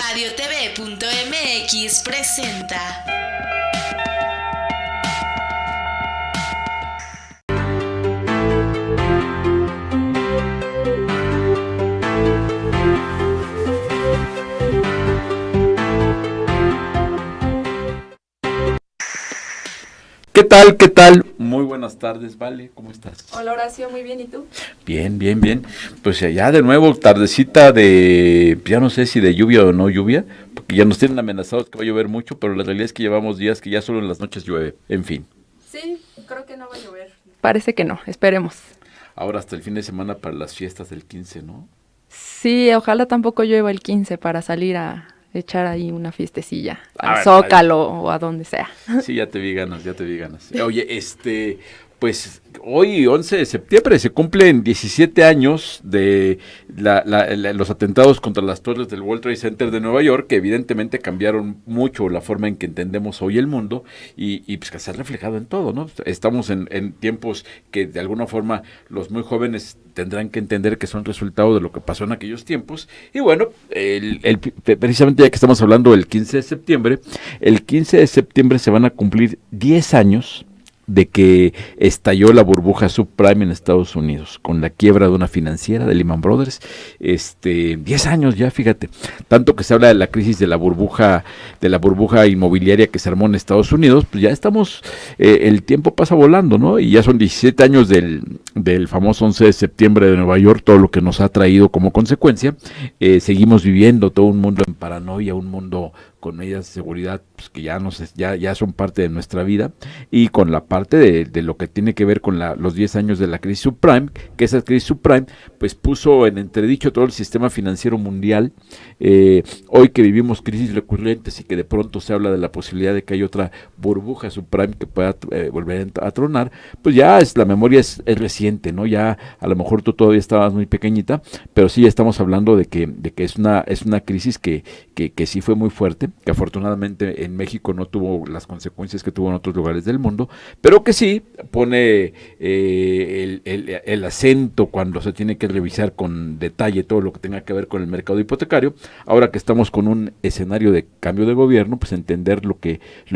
RadioTV.mx presenta. ¿Qué tal? ¿Qué tal? Muy buenas tardes, Vale, ¿cómo estás? Hola Horacio, muy bien, ¿y tú? Bien, bien, bien. Pues ya de nuevo, tardecita de, ya no sé si de lluvia o no lluvia, porque ya nos tienen amenazados que va a llover mucho, pero la realidad es que llevamos días que ya solo en las noches llueve, en fin. Sí, creo que no va a llover. Parece que no, esperemos. Ahora hasta el fin de semana para las fiestas del 15, ¿no? Sí, ojalá tampoco llueva el 15 para salir a echar ahí una fiestecilla al Ah, Zócalo o a donde sea. sí, ya te vi ganas, ya te vi ganas. Oye, pues hoy, 11 de septiembre, se cumplen 17 años de los atentados contra las torres del World Trade Center de Nueva York, que evidentemente cambiaron mucho la forma en que entendemos hoy el mundo y pues que se ha reflejado en todo, ¿no? Estamos en tiempos que de alguna forma los muy jóvenes tendrán que entender que son resultado de lo que pasó en aquellos tiempos. Y bueno, precisamente ya que estamos hablando del 15 de septiembre, el 15 de septiembre se van a cumplir 10 años de que estalló la burbuja subprime en Estados Unidos, con la quiebra de una financiera de Lehman Brothers. 10 años ya, fíjate, tanto que se habla de la crisis de la burbuja inmobiliaria que se armó en Estados Unidos, pues ya estamos, el tiempo pasa volando, ¿no? Y ya son 17 años del famoso 11 de septiembre de Nueva York, todo lo que nos ha traído como consecuencia. Seguimos viviendo todo un mundo en paranoia, un mundo con medidas de seguridad pues, que ya son parte de nuestra vida, y con la parte de lo que tiene que ver con los 10 años de la crisis subprime, que esa crisis subprime pues puso en entredicho todo el sistema financiero mundial. Hoy que vivimos crisis recurrentes y que de pronto se habla de la posibilidad de que haya otra burbuja subprime que pueda volver a tronar, pues ya la memoria es reciente, ¿no? Ya a lo mejor tú todavía estabas muy pequeñita, pero sí estamos hablando de que es una crisis que sí fue muy fuerte, que afortunadamente en México no tuvo las consecuencias que tuvo en otros lugares del mundo, pero que sí pone el acento cuando se tiene que revisar con detalle todo lo que tenga que ver con el mercado hipotecario. Ahora que estamos con un escenario de cambio de gobierno, pues entender lo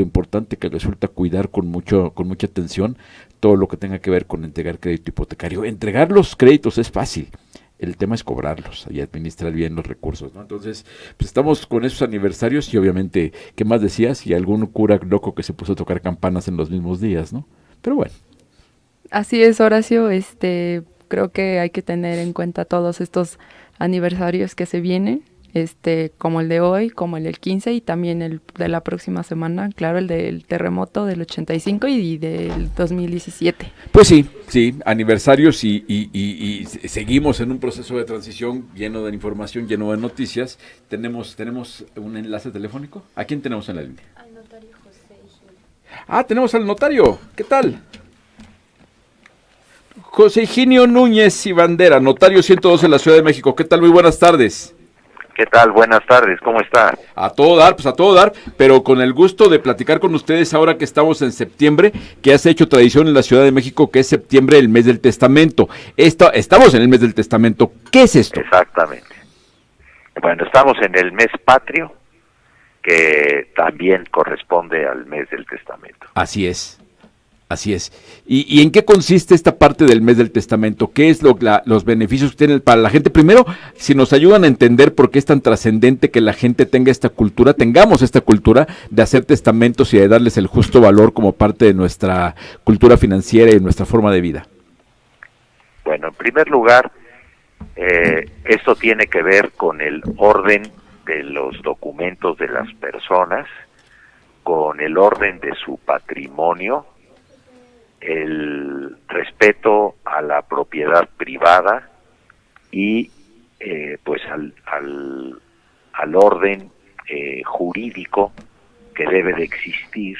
importante que resulta cuidar con mucha atención todo lo que tenga que ver con entregar crédito hipotecario. Entregar los créditos es fácil, el tema es cobrarlos y administrar bien los recursos, ¿no? Entonces, pues estamos con esos aniversarios y obviamente, ¿qué más decías? Y algún cura loco que se puso a tocar campanas en los mismos días, ¿no? Pero bueno. Así es, Horacio, creo que hay que tener en cuenta todos estos aniversarios que se vienen, como el de hoy, como el del 15 y también el de la próxima semana, claro, el del terremoto del 85 y del 2017. Pues sí, aniversarios y seguimos en un proceso de transición lleno de información, lleno de noticias. ¿Tenemos un enlace telefónico? ¿A quién tenemos en la línea? Al notario José Higinio. Ah, tenemos al notario. ¿Qué tal? José Higinio Núñez y Bandera, notario 112 en la Ciudad de México. ¿Qué tal? Muy buenas tardes. ¿Qué tal? Buenas tardes, ¿cómo está? A todo dar, pero con el gusto de platicar con ustedes ahora que estamos en septiembre, que has hecho tradición en la Ciudad de México, que es septiembre, el mes del testamento. Estamos en el mes del testamento. ¿Qué es esto? Exactamente. Bueno, estamos en el mes patrio, que también corresponde al mes del testamento. Así es. ¿Y en qué consiste esta parte del mes del testamento? ¿Qué es los beneficios que tienen para la gente? Primero, si nos ayudan a entender por qué es tan trascendente que la gente tengamos esta cultura de hacer testamentos y de darles el justo valor como parte de nuestra cultura financiera y de nuestra forma de vida. Bueno, en primer lugar, esto tiene que ver con el orden de los documentos de las personas, con el orden de su patrimonio, el respeto a la propiedad privada y pues al orden jurídico que debe de existir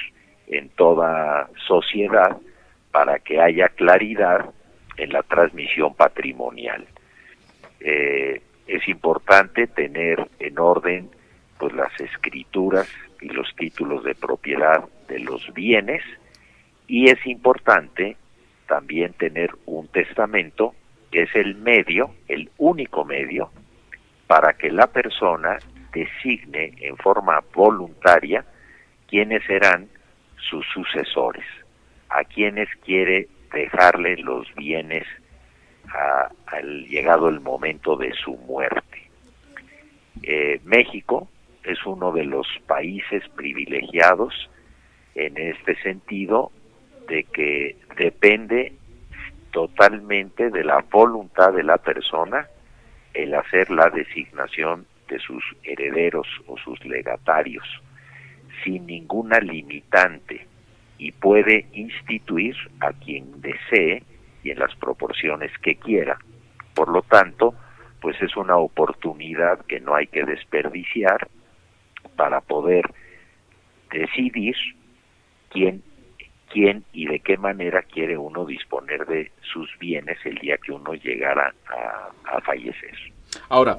en toda sociedad para que haya claridad en la transmisión patrimonial. Es importante tener en orden pues las escrituras y los títulos de propiedad de los bienes, y es importante también tener un testamento, que es el único medio, para que la persona designe en forma voluntaria quiénes serán sus sucesores, a quienes quiere dejarle los bienes al llegado el momento de su muerte. México es uno de los países privilegiados en este sentido, de que depende totalmente de la voluntad de la persona el hacer la designación de sus herederos o sus legatarios, sin ninguna limitante, y puede instituir a quien desee y en las proporciones que quiera. Por lo tanto, pues es una oportunidad que no hay que desperdiciar para poder decidir quién y de qué manera quiere uno disponer de sus bienes el día que uno llegara a fallecer. Ahora,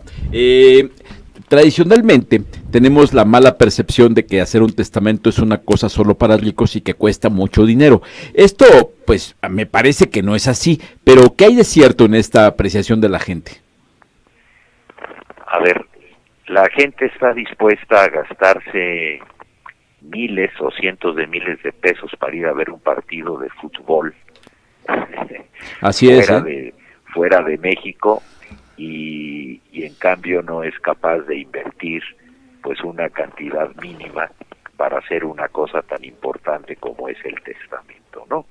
tradicionalmente tenemos la mala percepción de que hacer un testamento es una cosa solo para ricos y que cuesta mucho dinero. Esto, pues, me parece que no es así, pero ¿qué hay de cierto en esta apreciación de la gente? A ver, la gente está dispuesta a gastarse miles o cientos de miles de pesos para ir a ver un partido de fútbol. Así es, fuera de México, y en cambio no es capaz de invertir pues una cantidad mínima para hacer una cosa tan importante como es el testamento, ¿no?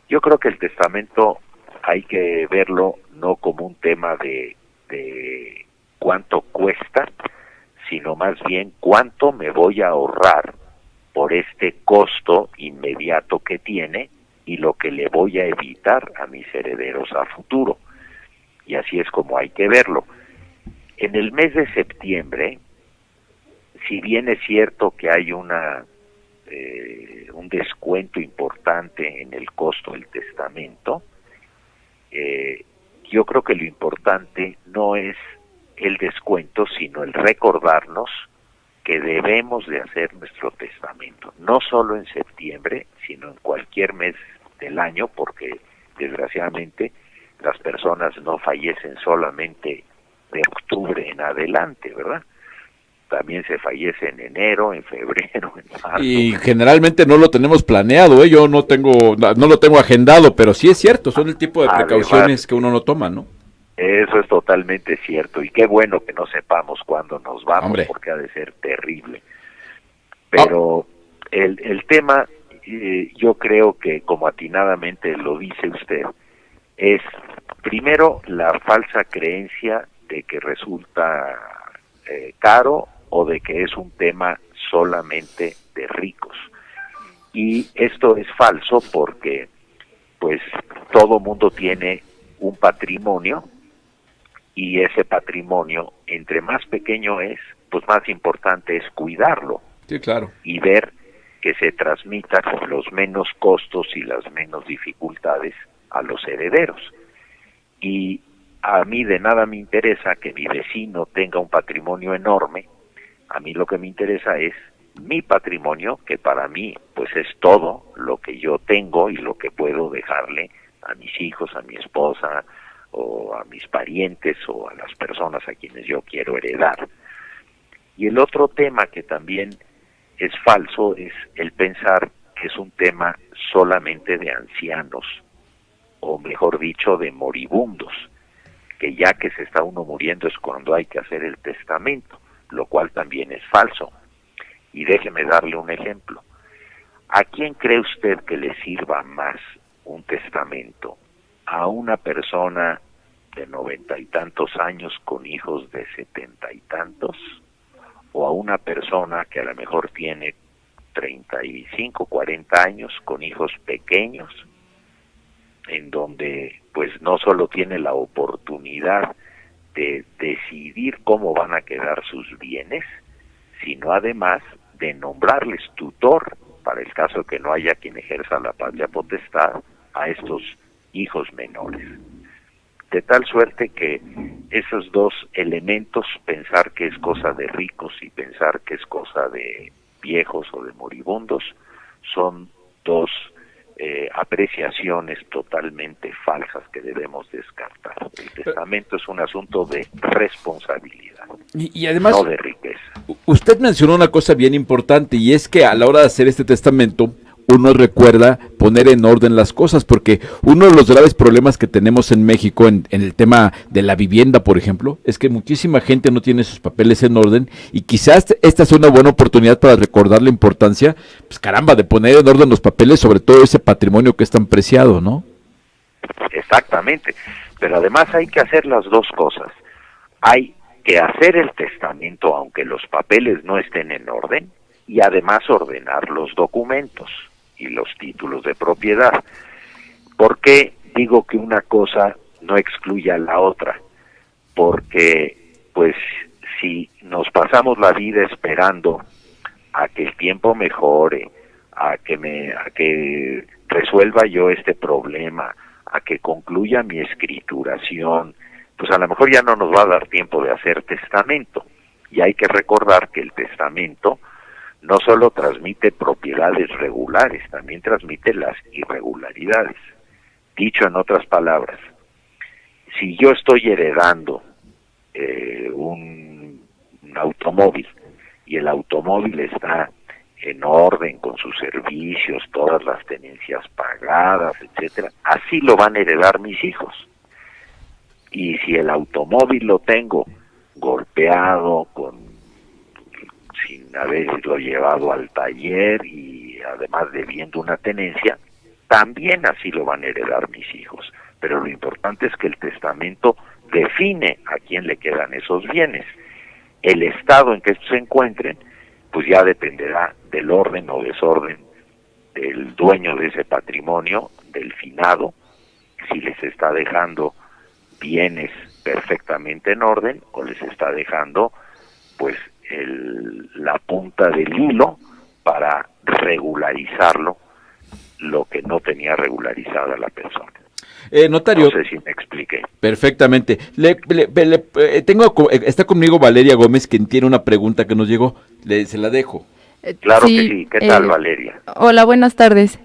Yo creo que el testamento hay que verlo no como un tema de cuánto cuesta, sino más bien cuánto me voy a ahorrar por este costo inmediato que tiene y lo que le voy a evitar a mis herederos a futuro. Y así es como hay que verlo. En el mes de septiembre, si bien es cierto que hay un descuento importante en el costo del testamento, yo creo que lo importante no es el descuento, sino el recordarnos que debemos de hacer nuestro testamento, no solo en septiembre, sino en cualquier mes del año, porque desgraciadamente las personas no fallecen solamente de octubre en adelante, ¿verdad? También se fallece en enero, en febrero, en marzo. Y generalmente no lo tenemos planeado, yo no lo tengo agendado, pero sí es cierto, son el tipo de precauciones además, que uno no toma, ¿no? Eso es totalmente cierto, y qué bueno que no sepamos cuándo nos vamos, hombre, porque ha de ser terrible. Pero el tema, yo creo que como atinadamente lo dice usted, es primero la falsa creencia de que resulta caro o de que es un tema solamente de ricos. Y esto es falso porque pues todo mundo tiene un patrimonio, y ese patrimonio, entre más pequeño es, pues más importante es cuidarlo. Sí, claro. Y ver que se transmita con los menos costos y las menos dificultades a los herederos. Y a mí de nada me interesa que mi vecino tenga un patrimonio enorme. A mí lo que me interesa es mi patrimonio, que para mí pues es todo lo que yo tengo y lo que puedo dejarle a mis hijos, a mi esposa, o a mis parientes, o a las personas a quienes yo quiero heredar. Y el otro tema que también es falso es el pensar que es un tema solamente de ancianos, o mejor dicho, de moribundos, que ya que se está uno muriendo es cuando hay que hacer el testamento, lo cual también es falso. Y déjeme darle un ejemplo. ¿A quién cree usted que le sirva más un testamento? ¿A una persona de 90 y tantos años con hijos de 70 y tantos? ¿O a una persona que a lo mejor tiene 35, 40 años con hijos pequeños, en donde pues no solo tiene la oportunidad de decidir cómo van a quedar sus bienes, sino además de nombrarles tutor, para el caso que no haya quien ejerza la patria potestad, a estos hijos menores? De tal suerte que esos dos elementos, pensar que es cosa de ricos y pensar que es cosa de viejos o de moribundos, son dos apreciaciones totalmente falsas que debemos descartar. El testamento es un asunto de responsabilidad. Y además, no de riqueza. usted mencionó una cosa bien importante y es que a la hora de hacer este testamento uno recuerda poner en orden las cosas, porque uno de los graves problemas que tenemos en México en el tema de la vivienda, por ejemplo, es que muchísima gente no tiene sus papeles en orden y quizás esta es una buena oportunidad para recordar la importancia, pues caramba, de poner en orden los papeles, sobre todo ese patrimonio que es tan preciado, ¿no? Exactamente, pero además hay que hacer las dos cosas. Hay que hacer el testamento aunque los papeles no estén en orden y además ordenar los documentos y los títulos de propiedad. ¿Por qué digo que una cosa no excluye a la otra? Porque, pues, si nos pasamos la vida esperando a que el tiempo mejore, a que resuelva yo este problema, a que concluya mi escrituración, pues a lo mejor ya no nos va a dar tiempo de hacer testamento. Y hay que recordar que el testamento no solo transmite propiedades regulares, también transmite las irregularidades. Dicho en otras palabras, si yo estoy heredando un automóvil y el automóvil está en orden con sus servicios, todas las tenencias pagadas, etcétera, así lo van a heredar mis hijos. Y si el automóvil lo tengo golpeado, sin haberlo llevado al taller y además debiendo una tenencia, también así lo van a heredar mis hijos. Pero lo importante es que el testamento define a quién le quedan esos bienes. El estado en que estos se encuentren, pues ya dependerá del orden o desorden del dueño de ese patrimonio, del finado, si les está dejando bienes perfectamente en orden o les está dejando pues la punta del hilo para regularizarlo, lo que no tenía regularizada la persona. Notario. No sé si me expliqué. Perfectamente. Está conmigo Valeria Gómez, quien tiene una pregunta que nos llegó. Se la dejo. Claro que sí. ¿Qué tal, Valeria? Hola, buenas tardes.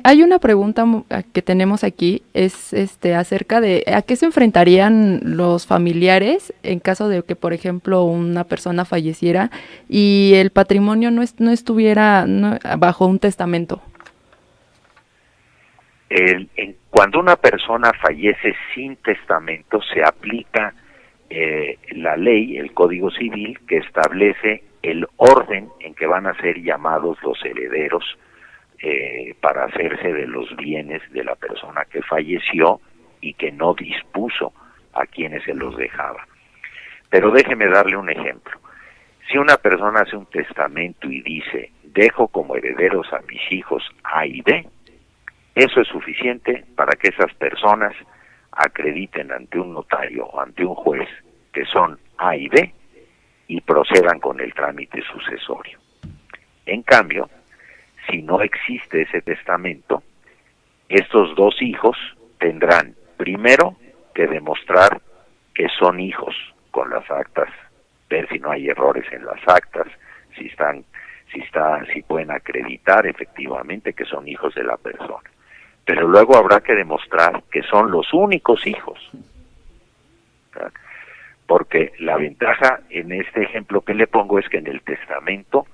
Hay una pregunta que tenemos aquí, es acerca de a qué se enfrentarían los familiares en caso de que, por ejemplo, una persona falleciera y el patrimonio no estuviera bajo un testamento. Cuando una persona fallece sin testamento, se aplica la ley, el Código Civil, que establece el orden en que van a ser llamados los herederos para hacerse de los bienes de la persona que falleció y que no dispuso a quienes se los dejaba. Pero déjeme darle un ejemplo. Si una persona hace un testamento y dice, dejo como herederos a mis hijos A y B, eso es suficiente para que esas personas acrediten ante un notario o ante un juez que son A y B y procedan con el trámite sucesorio. En cambio, si no existe ese testamento, estos dos hijos tendrán primero que demostrar que son hijos con las actas, ver si no hay errores en las actas, si pueden acreditar efectivamente que son hijos de la persona. Pero luego habrá que demostrar que son los únicos hijos. ¿Verdad? Porque la ventaja en este ejemplo que le pongo es que en el testamento,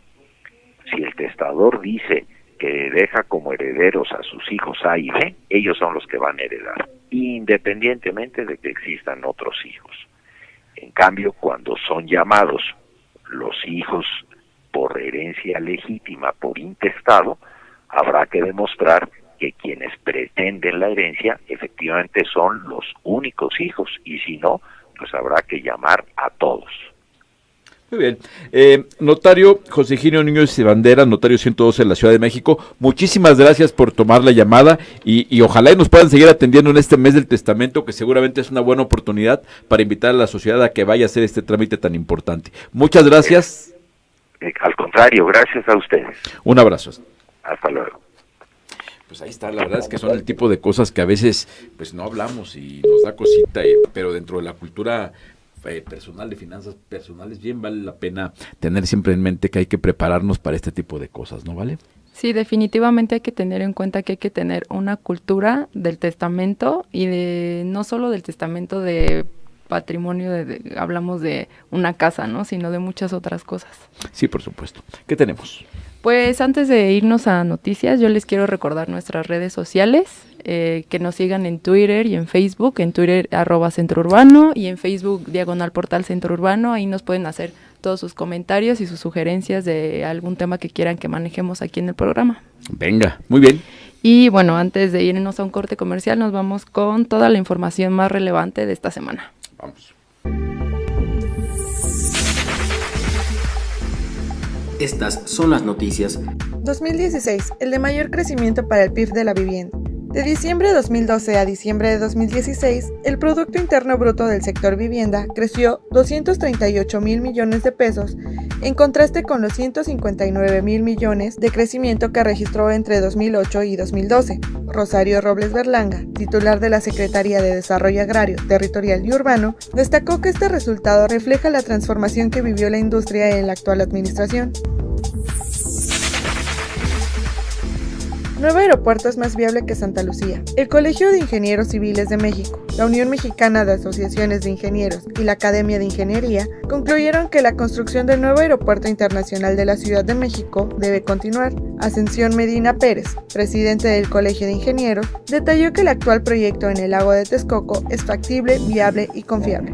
si el testador dice que deja como herederos a sus hijos A y B, ellos son los que van a heredar, independientemente de que existan otros hijos. En cambio, cuando son llamados los hijos por herencia legítima, por intestado, habrá que demostrar que quienes pretenden la herencia efectivamente son los únicos hijos, y si no, pues habrá que llamar a todos. Muy bien. Notario José Higinio Núñez y Bandera, notario 112 en la Ciudad de México, muchísimas gracias por tomar la llamada y ojalá y nos puedan seguir atendiendo en este mes del testamento, que seguramente es una buena oportunidad para invitar a la sociedad a que vaya a hacer este trámite tan importante. Muchas gracias. Al contrario, gracias a ustedes. Un abrazo. Hasta luego. Pues ahí está, la verdad es que son el tipo de cosas que a veces pues no hablamos y nos da cosita, pero dentro de la cultura personal, de finanzas personales, bien vale la pena tener siempre en mente que hay que prepararnos para este tipo de cosas, ¿no vale? Sí, definitivamente hay que tener en cuenta que hay que tener una cultura del testamento y no solo del testamento de patrimonio, hablamos de una casa, ¿no? Sino de muchas otras cosas. Sí, por supuesto. ¿Qué tenemos? Pues antes de irnos a noticias, yo les quiero recordar nuestras redes sociales, que nos sigan en Twitter y en Facebook, en Twitter @Centro Urbano y en Facebook /Portal Centro Urbano. Ahí nos pueden hacer todos sus comentarios y sus sugerencias de algún tema que quieran que manejemos aquí en el programa. Venga, muy bien. Y bueno, antes de irnos a un corte comercial, nos vamos con toda la información más relevante de esta semana. Vamos. Estas son las noticias. 2016, el de mayor crecimiento para el PIB de la vivienda. De diciembre de 2012 a diciembre de 2016, el Producto Interno Bruto del sector vivienda creció 238,000 millones de pesos, en contraste con los 159,000 millones de crecimiento que registró entre 2008 y 2012. Rosario Robles Berlanga, titular de la Secretaría de Desarrollo Agrario, Territorial y Urbano, destacó que este resultado refleja la transformación que vivió la industria en la actual administración. Nuevo aeropuerto es más viable que Santa Lucía. El Colegio de Ingenieros Civiles de México, la Unión Mexicana de Asociaciones de Ingenieros y la Academia de Ingeniería concluyeron que la construcción del nuevo aeropuerto internacional de la Ciudad de México debe continuar. Ascensión Medina Pérez, presidente del Colegio de Ingenieros, detalló que el actual proyecto en el lago de Texcoco es factible, viable y confiable.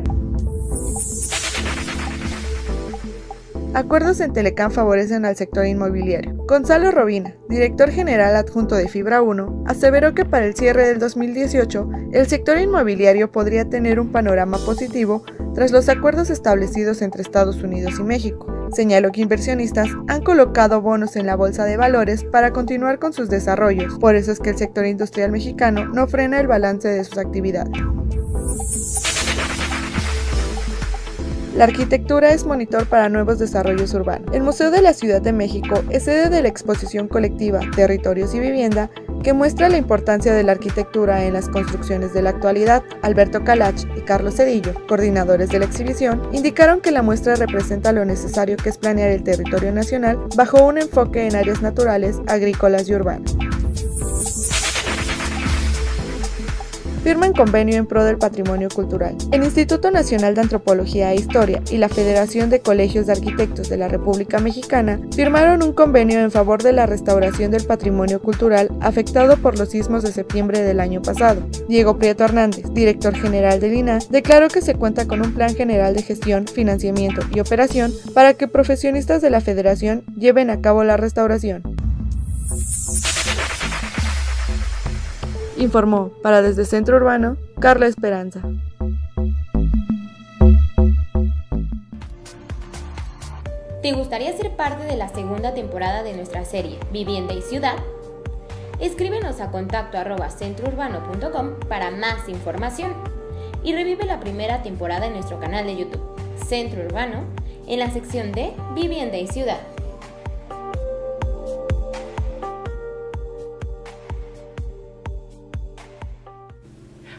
Acuerdos en Telecom favorecen al sector inmobiliario. Gonzalo Robina, director general adjunto de Fibra 1, aseveró que para el cierre del 2018, el sector inmobiliario podría tener un panorama positivo tras los acuerdos establecidos entre Estados Unidos y México. Señaló que inversionistas han colocado bonos en la bolsa de valores para continuar con sus desarrollos, por eso es que el sector industrial mexicano no frena el balance de sus actividades. La arquitectura es monitor para nuevos desarrollos urbanos. El Museo de la Ciudad de México es sede de la exposición colectiva Territorios y Vivienda, que muestra la importancia de la arquitectura en las construcciones de la actualidad. Alberto Calach y Carlos Cedillo, coordinadores de la exhibición, indicaron que la muestra representa lo necesario que es planear el territorio nacional bajo un enfoque en áreas naturales, agrícolas y urbanas. Firman convenio en pro del patrimonio cultural. El Instituto Nacional de Antropología e Historia y la Federación de Colegios de Arquitectos de la República Mexicana firmaron un convenio en favor de la restauración del patrimonio cultural afectado por los sismos de septiembre del año pasado. Diego Prieto Hernández, director general del INAH, declaró que se cuenta con un plan general de gestión, financiamiento y operación para que profesionistas de la Federación lleven a cabo la restauración. Informó para Desde Centro Urbano, Carla Esperanza. ¿Te gustaría ser parte de la segunda temporada de nuestra serie Vivienda y Ciudad? Escríbenos a contacto@centrourbano.com para más información y revive la primera temporada en nuestro canal de YouTube, Centro Urbano, en la sección de Vivienda y Ciudad.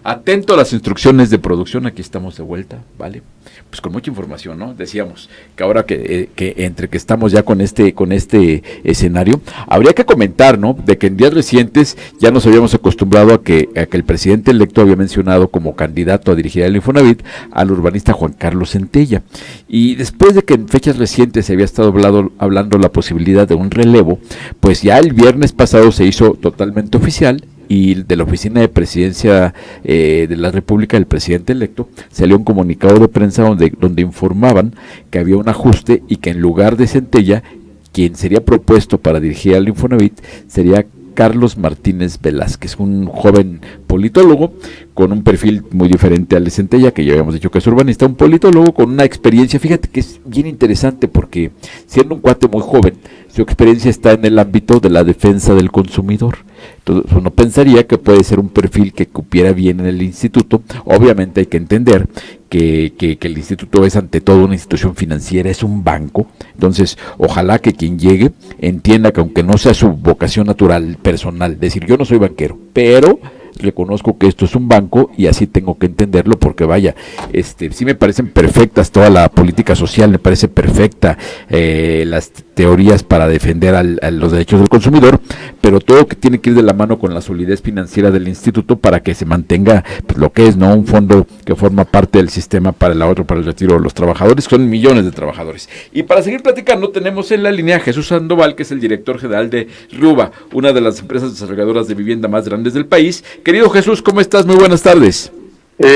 Atento a las instrucciones de producción, aquí estamos de vuelta, ¿vale? Pues con mucha información, ¿no? Decíamos que ahora que entre que estamos ya con este escenario, habría que comentar, ¿no? De que en días recientes ya nos habíamos acostumbrado a que el presidente electo había mencionado como candidato a dirigir el Infonavit al urbanista Juan Carlos Centella. Y después de que en fechas recientes se había estado hablando la posibilidad de un relevo, pues ya el viernes pasado se hizo totalmente oficial. Y de la oficina de presidencia de la República del presidente electo salió un comunicado de prensa donde informaban que había un ajuste y que en lugar de Centella, quien sería propuesto para dirigir al Infonavit sería Carlos Martínez Velázquez, un joven politólogo con un perfil muy diferente al de Centella, que ya habíamos dicho que es urbanista, un politólogo con una experiencia, fíjate que es bien interesante porque siendo un cuate muy joven, su experiencia está en el ámbito de la defensa del consumidor. Entonces uno pensaría que puede ser un perfil que cupiera bien en el instituto. Obviamente hay que entender que el instituto es ante todo una institución financiera, es un banco. Entonces ojalá que quien llegue entienda que aunque no sea su vocación natural, personal, decir yo no soy banquero, pero reconozco que esto es un banco y así tengo que entenderlo, porque vaya, sí me parecen perfectas toda la política social, me parece perfecta las teorías para defender a los derechos del consumidor, pero todo que tiene que ir de la mano con la solidez financiera del instituto para que se mantenga pues, lo que es, ¿no? Un fondo que forma parte del sistema para el ahorro, para el retiro de los trabajadores, son millones de trabajadores. Y para seguir platicando, tenemos en la línea a Jesús Sandoval, que es el director general de Ruba, una de las empresas desarrolladoras de vivienda más grandes del país. Querido Jesús, ¿cómo estás? Muy buenas tardes.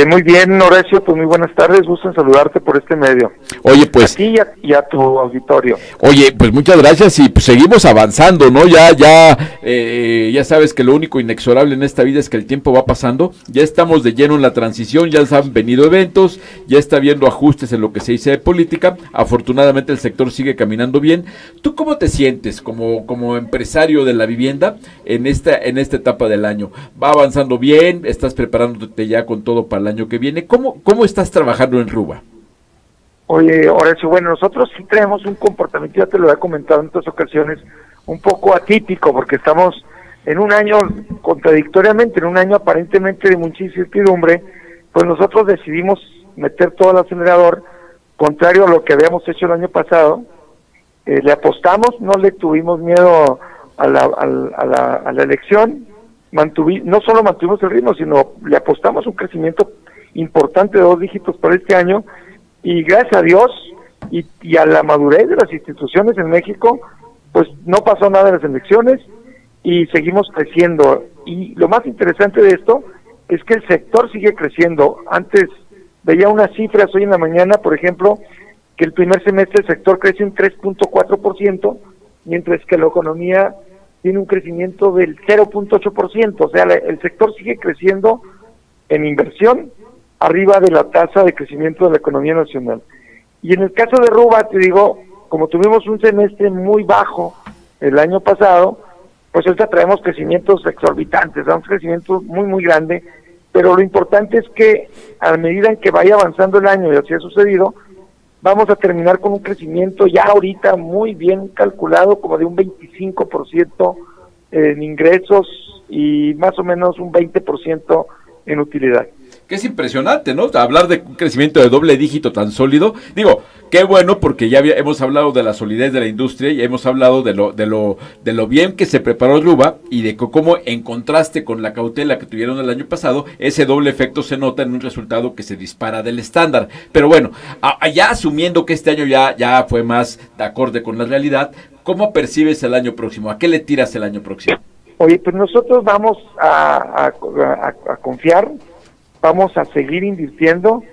Muy bien, Horacio, pues muy buenas tardes, gusto en saludarte por este medio. Oye, pues... A ti y a tu auditorio. Oye, pues muchas gracias y pues seguimos avanzando, ¿no? Ya sabes que lo único inexorable en esta vida es que el tiempo va pasando, ya estamos de lleno en la transición, ya han venido eventos, ya está habiendo ajustes en lo que se dice de política, afortunadamente el sector sigue caminando bien. ¿Tú cómo te sientes como empresario de la vivienda en esta etapa del año? ¿Va avanzando bien? ¿Estás preparándote ya con todo para el año que viene? ¿Cómo estás trabajando en Ruba? Oye, Horacio, bueno, nosotros sí tenemos un comportamiento, ya te lo he comentado en otras ocasiones, un poco atípico, porque estamos en un año, contradictoriamente, en un año aparentemente de mucha incertidumbre, pues nosotros decidimos meter todo el acelerador, contrario a lo que habíamos hecho el año pasado. Le apostamos, no le tuvimos miedo a la elección, no solo mantuvimos el ritmo, sino le apostamos un crecimiento importante de 2 dígitos para este año, y gracias a Dios y a la madurez de las instituciones en México, pues no pasó nada en las elecciones y seguimos creciendo. Y lo más interesante de esto es que el sector sigue creciendo. Antes veía unas cifras hoy en la mañana, por ejemplo, que el primer semestre el sector crece un 3.4%, mientras que la economía tiene un crecimiento del 0.8%, o sea, el sector sigue creciendo en inversión arriba de la tasa de crecimiento de la economía nacional. Y en el caso de Ruba, te digo, como tuvimos un semestre muy bajo el año pasado, pues ahorita traemos crecimientos exorbitantes, un crecimiento muy, muy grande, pero lo importante es que a medida en que vaya avanzando el año, y así ha sucedido, vamos a terminar con un crecimiento ya ahorita muy bien calculado, como de un 25% en ingresos y más o menos un 20% en utilidad. Que es impresionante, ¿no? Hablar de un crecimiento de doble dígito tan sólido. Digo, qué bueno, porque ya hemos hablado de la solidez de la industria y hemos hablado de lo bien que se preparó Ruba y de cómo, en contraste con la cautela que tuvieron el año pasado, ese doble efecto se nota en un resultado que se dispara del estándar. Pero bueno, ya asumiendo que este año ya fue más de acorde con la realidad, ¿cómo percibes el año próximo? ¿A qué le tiras el año próximo? Oye, pues nosotros vamos a confiar, vamos a seguir invirtiendo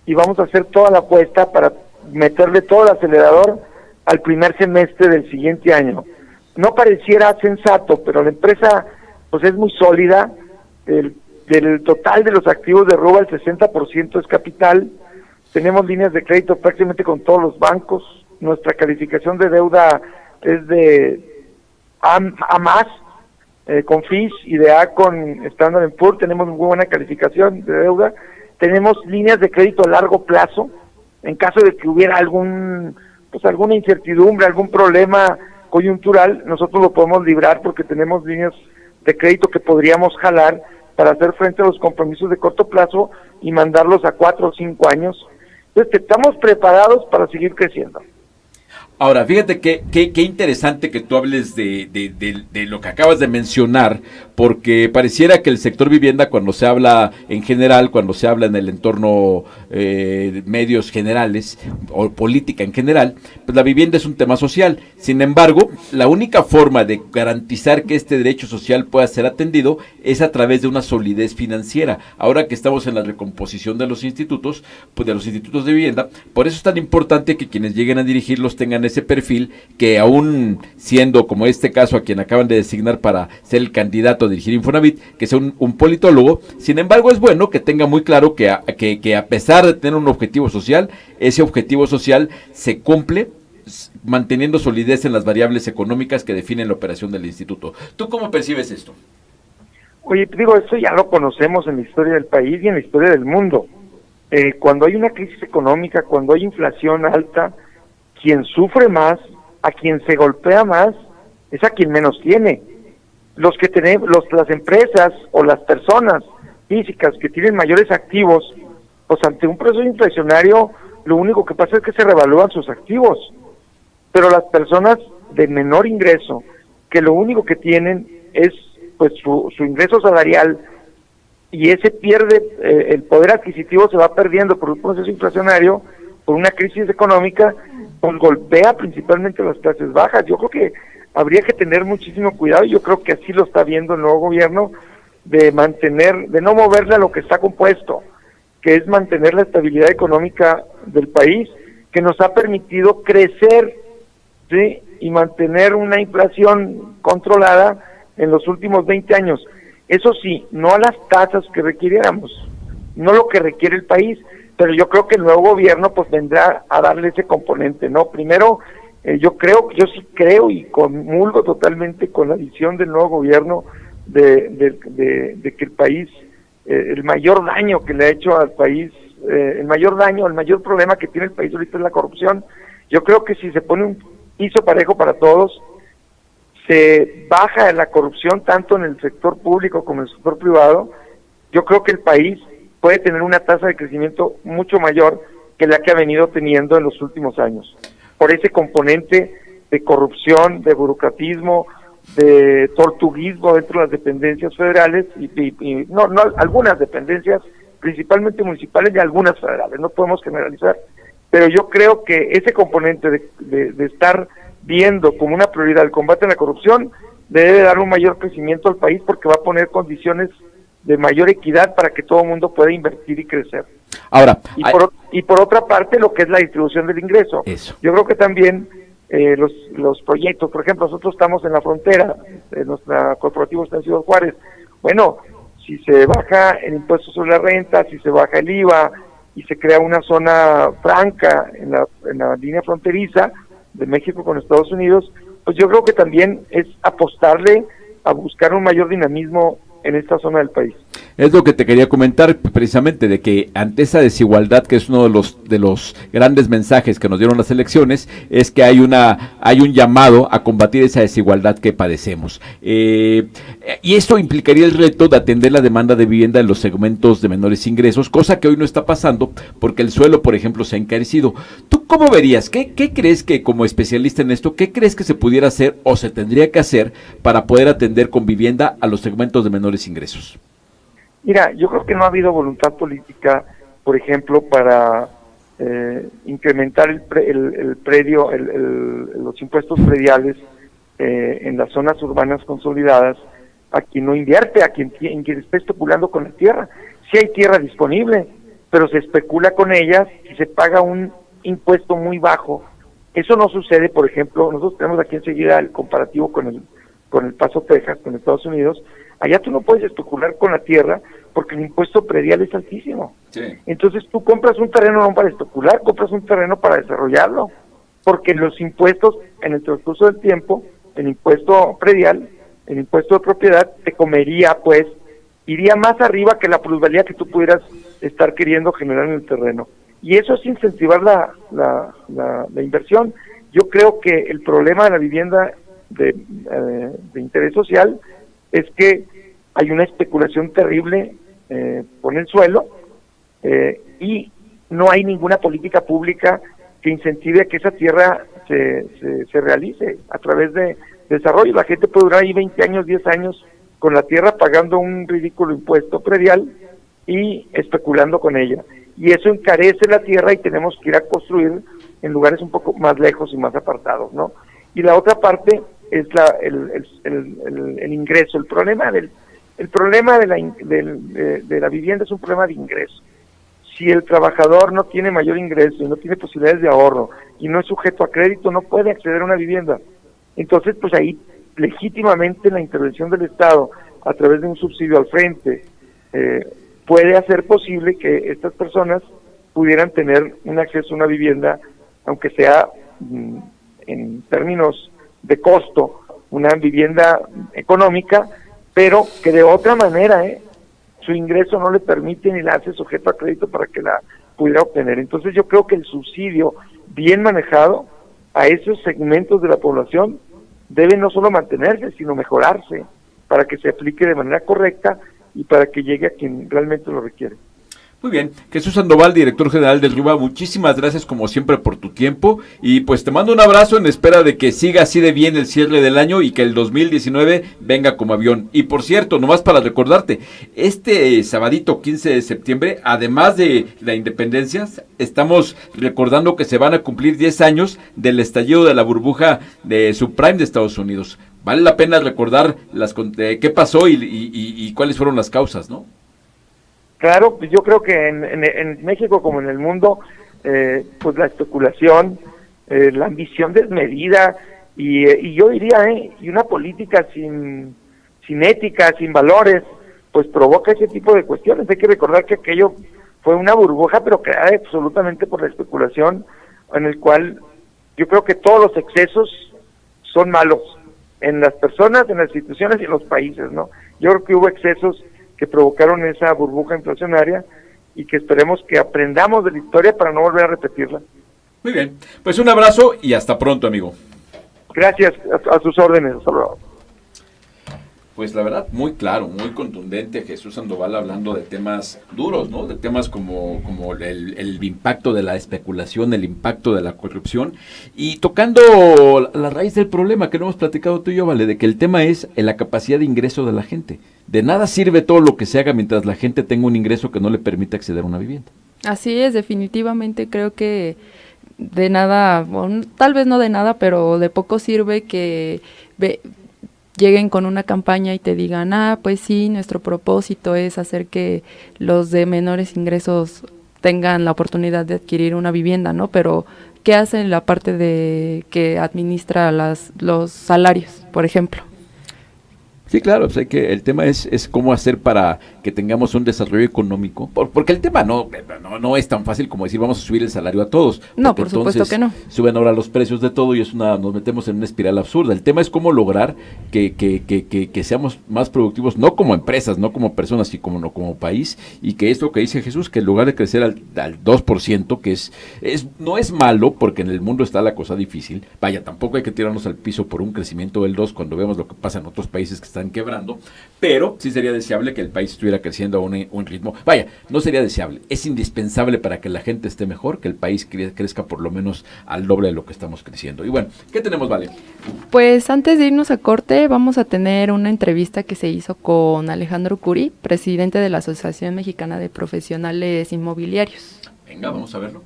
y vamos a hacer toda la apuesta para meterle todo el acelerador al primer semestre del siguiente año. No pareciera sensato, pero la empresa pues es muy sólida. Del total de los activos de Ruba, el 60% es capital. Tenemos líneas de crédito prácticamente con todos los bancos. Nuestra calificación de deuda es de A más, con Fitch y de A con Standard & Poor's. Tenemos muy buena calificación de deuda. Tenemos líneas de crédito a largo plazo. En caso de que hubiera alguna incertidumbre, algún problema coyuntural, nosotros lo podemos librar porque tenemos líneas de crédito que podríamos jalar para hacer frente a los compromisos de corto plazo y mandarlos a 4 o 5 años. Entonces, estamos preparados para seguir creciendo. Ahora, fíjate qué interesante que tú hables de lo que acabas de mencionar, porque pareciera que el sector vivienda, cuando se habla en general, cuando se habla en el entorno medios generales o política en general, pues la vivienda es un tema social. Sin embargo, la única forma de garantizar que este derecho social pueda ser atendido es a través de una solidez financiera. Ahora que estamos en la recomposición de los institutos, pues de los institutos de vivienda, por eso es tan importante que quienes lleguen a dirigirlos tengan ese perfil, que aún siendo, como este caso a quien acaban de designar para ser el candidato a dirigir Infonavit, que sea un politólogo. Sin embargo, es bueno que tenga muy claro que a pesar de tener un objetivo social, ese objetivo social se cumple manteniendo solidez en las variables económicas que definen la operación del instituto. ¿Tú cómo percibes esto? Oye, digo, esto ya lo conocemos en la historia del país y en la historia del mundo. Cuando hay una crisis económica, cuando hay inflación alta, quien sufre más, a quien se golpea más, es a quien menos tiene. los que tenemos, las empresas o las personas físicas que tienen mayores activos, pues ante un proceso inflacionario, lo único que pasa es que se revalúan sus activos, pero las personas de menor ingreso, que lo único que tienen es pues su ingreso salarial, y ese pierde, el poder adquisitivo se va perdiendo por un proceso inflacionario, por una crisis económica, pues golpea principalmente a las clases bajas. Yo creo que habría que tener muchísimo cuidado, y yo creo que así lo está viendo el nuevo gobierno, de no moverle a lo que está compuesto, que es mantener la estabilidad económica del país, que nos ha permitido crecer, ¿sí?, y mantener una inflación controlada en los últimos 20 años. Eso sí, no a las tasas que requiriéramos, no lo que requiere el país, pero yo creo que el nuevo gobierno pues vendrá a darle ese componente, ¿no? Primero, yo sí creo y comulgo totalmente con la visión del nuevo gobierno de que el país, el mayor daño que le ha hecho al país, el mayor problema que tiene el país ahorita es la corrupción. Yo creo que si se pone un piso parejo para todos, se baja la corrupción tanto en el sector público como en el sector privado, yo creo que el país puede tener una tasa de crecimiento mucho mayor que la que ha venido teniendo en los últimos años, por ese componente de corrupción, de burocratismo, de tortuguismo dentro de las dependencias federales, y no algunas dependencias, principalmente municipales, y algunas federales, no podemos generalizar, pero yo creo que ese componente de estar viendo como una prioridad el combate a la corrupción debe dar un mayor crecimiento al país, porque va a poner condiciones de mayor equidad para que todo el mundo pueda invertir y crecer. Ahora, y por otra parte, lo que es la distribución del ingreso. Eso. Yo creo que también los proyectos, por ejemplo, nosotros estamos en la frontera, nuestra corporativo está en Ciudad Juárez. Bueno, si se baja el impuesto sobre la renta, si se baja el IVA y se crea una zona franca en la línea fronteriza de México con Estados Unidos, pues yo creo que también es apostarle a buscar un mayor dinamismo en esta zona del país. Es lo que te quería comentar precisamente, de que ante esa desigualdad, que es uno de los grandes mensajes que nos dieron las elecciones, es que hay un llamado a combatir esa desigualdad que padecemos. Y esto implicaría el reto de atender la demanda de vivienda en los segmentos de menores ingresos, cosa que hoy no está pasando porque el suelo, por ejemplo, se ha encarecido. ¿Tú cómo verías? ¿Qué crees que, como especialista en esto, qué crees que se pudiera hacer o se tendría que hacer para poder atender con vivienda a los segmentos de menores ingresos? Mira, yo creo que no ha habido voluntad política, por ejemplo, para incrementar los impuestos prediales en las zonas urbanas consolidadas, a quien no invierte, a quien está especulando con la tierra. Sí hay tierra disponible, pero se especula con ellas y se paga un impuesto muy bajo. Eso no sucede, por ejemplo, nosotros tenemos aquí enseguida el comparativo con el Paso, Texas, con Estados Unidos. Allá tú no puedes especular con la tierra porque el impuesto predial es altísimo. Sí. Entonces tú compras un terreno no para especular, compras un terreno para desarrollarlo, porque los impuestos en el transcurso del tiempo, el impuesto predial, el impuesto de propiedad, te comería, pues, iría más arriba que la plusvalía que tú pudieras estar queriendo generar en el terreno. Y eso es incentivar la inversión. Yo creo que el problema de la vivienda de interés social es que hay una especulación terrible con el suelo y no hay ninguna política pública que incentive a que esa tierra se realice a través de desarrollo. La gente puede durar ahí 20 años, 10 años con la tierra pagando un ridículo impuesto predial y especulando con ella. Y eso encarece la tierra y tenemos que ir a construir en lugares un poco más lejos y más apartados, ¿no? Y la otra parte es el ingreso. El problema de la vivienda es un problema de ingreso. Si el trabajador no tiene mayor ingreso y no tiene posibilidades de ahorro y no es sujeto a crédito, no puede acceder a una vivienda. Entonces, pues ahí legítimamente la intervención del Estado a través de un subsidio al frente puede hacer posible que estas personas pudieran tener un acceso a una vivienda, aunque sea en términos de costo, una vivienda económica, pero que de otra manera su ingreso no le permite ni la hace sujeto a crédito para que la pudiera obtener. Entonces yo creo que el subsidio bien manejado a esos segmentos de la población debe no solo mantenerse, sino mejorarse. para que se aplique de manera correcta y para que llegue a quien realmente lo requiere. Muy bien, Jesús Sandoval, director general del RUVA, muchísimas gracias como siempre por tu tiempo y pues te mando un abrazo en espera de que siga así de bien el cierre del año y que el 2019 venga como avión. Y por cierto, nomás para recordarte, este sabadito 15 de septiembre, además de la independencia, estamos recordando que se van a cumplir 10 años del estallido de la burbuja de subprime de Estados Unidos. Vale la pena recordar qué pasó y cuáles fueron las causas, ¿no? Claro, pues yo creo que en México como en el mundo, pues la especulación, la ambición desmedida y yo diría, y una política sin ética, sin valores, pues provoca ese tipo de cuestiones. Hay que recordar que aquello fue una burbuja, pero creada absolutamente por la especulación, en el cual yo creo que todos los excesos son malos en las personas, en las instituciones y en los países, ¿no? Yo creo que hubo excesos que provocaron esa burbuja inflacionaria y que esperemos que aprendamos de la historia para no volver a repetirla. Muy bien, pues un abrazo y hasta pronto, amigo. Gracias, a sus órdenes. Hasta luego. Pues la verdad, muy claro, muy contundente Jesús Sandoval hablando de temas duros, ¿no? De temas como el impacto de la especulación, el impacto de la corrupción y tocando la raíz del problema que no hemos platicado tú y yo, Vale, de que el tema es la capacidad de ingreso de la gente. De nada sirve todo lo que se haga mientras la gente tenga un ingreso que no le permita acceder a una vivienda. Así es, definitivamente creo que de nada, bueno, tal vez no de nada, pero de poco sirve que lleguen con una campaña y te digan, pues sí, nuestro propósito es hacer que los de menores ingresos tengan la oportunidad de adquirir una vivienda, ¿no? Pero, ¿qué hacen la parte de que administra los salarios, por ejemplo? Sí, claro, pues el tema es cómo hacer para que tengamos un desarrollo económico, porque el tema no es tan fácil como decir vamos a subir el salario a todos. No, por supuesto que no. Suben ahora los precios de todo y nos metemos en una espiral absurda. El tema es cómo lograr que seamos más productivos, no como empresas, no como personas, sino como país, y que esto que dice Jesús, que en lugar de crecer al 2%, que no es malo, porque en el mundo está la cosa difícil, vaya, tampoco hay que tirarnos al piso por un crecimiento del 2% cuando vemos lo que pasa en otros países que están quebrando, pero sí sería deseable que el país estuviera creciendo a un ritmo, vaya, no sería deseable, es indispensable para que la gente esté mejor, que el país crezca por lo menos al doble de lo que estamos creciendo. Y bueno, ¿qué tenemos, Vale? Pues antes de irnos a corte, vamos a tener una entrevista que se hizo con Alejandro Curi, presidente de la Asociación Mexicana de Profesionales Inmobiliarios. Venga, vamos a verlo.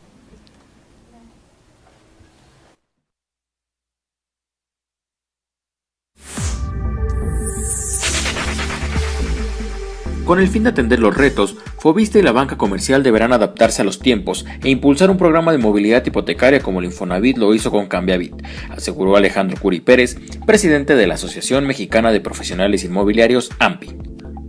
Con el fin de atender los retos, Foviste y la banca comercial deberán adaptarse a los tiempos e impulsar un programa de movilidad hipotecaria como el Infonavit lo hizo con Cambiavit, aseguró Alejandro Curi Pérez, presidente de la Asociación Mexicana de Profesionales Inmobiliarios, AMPI.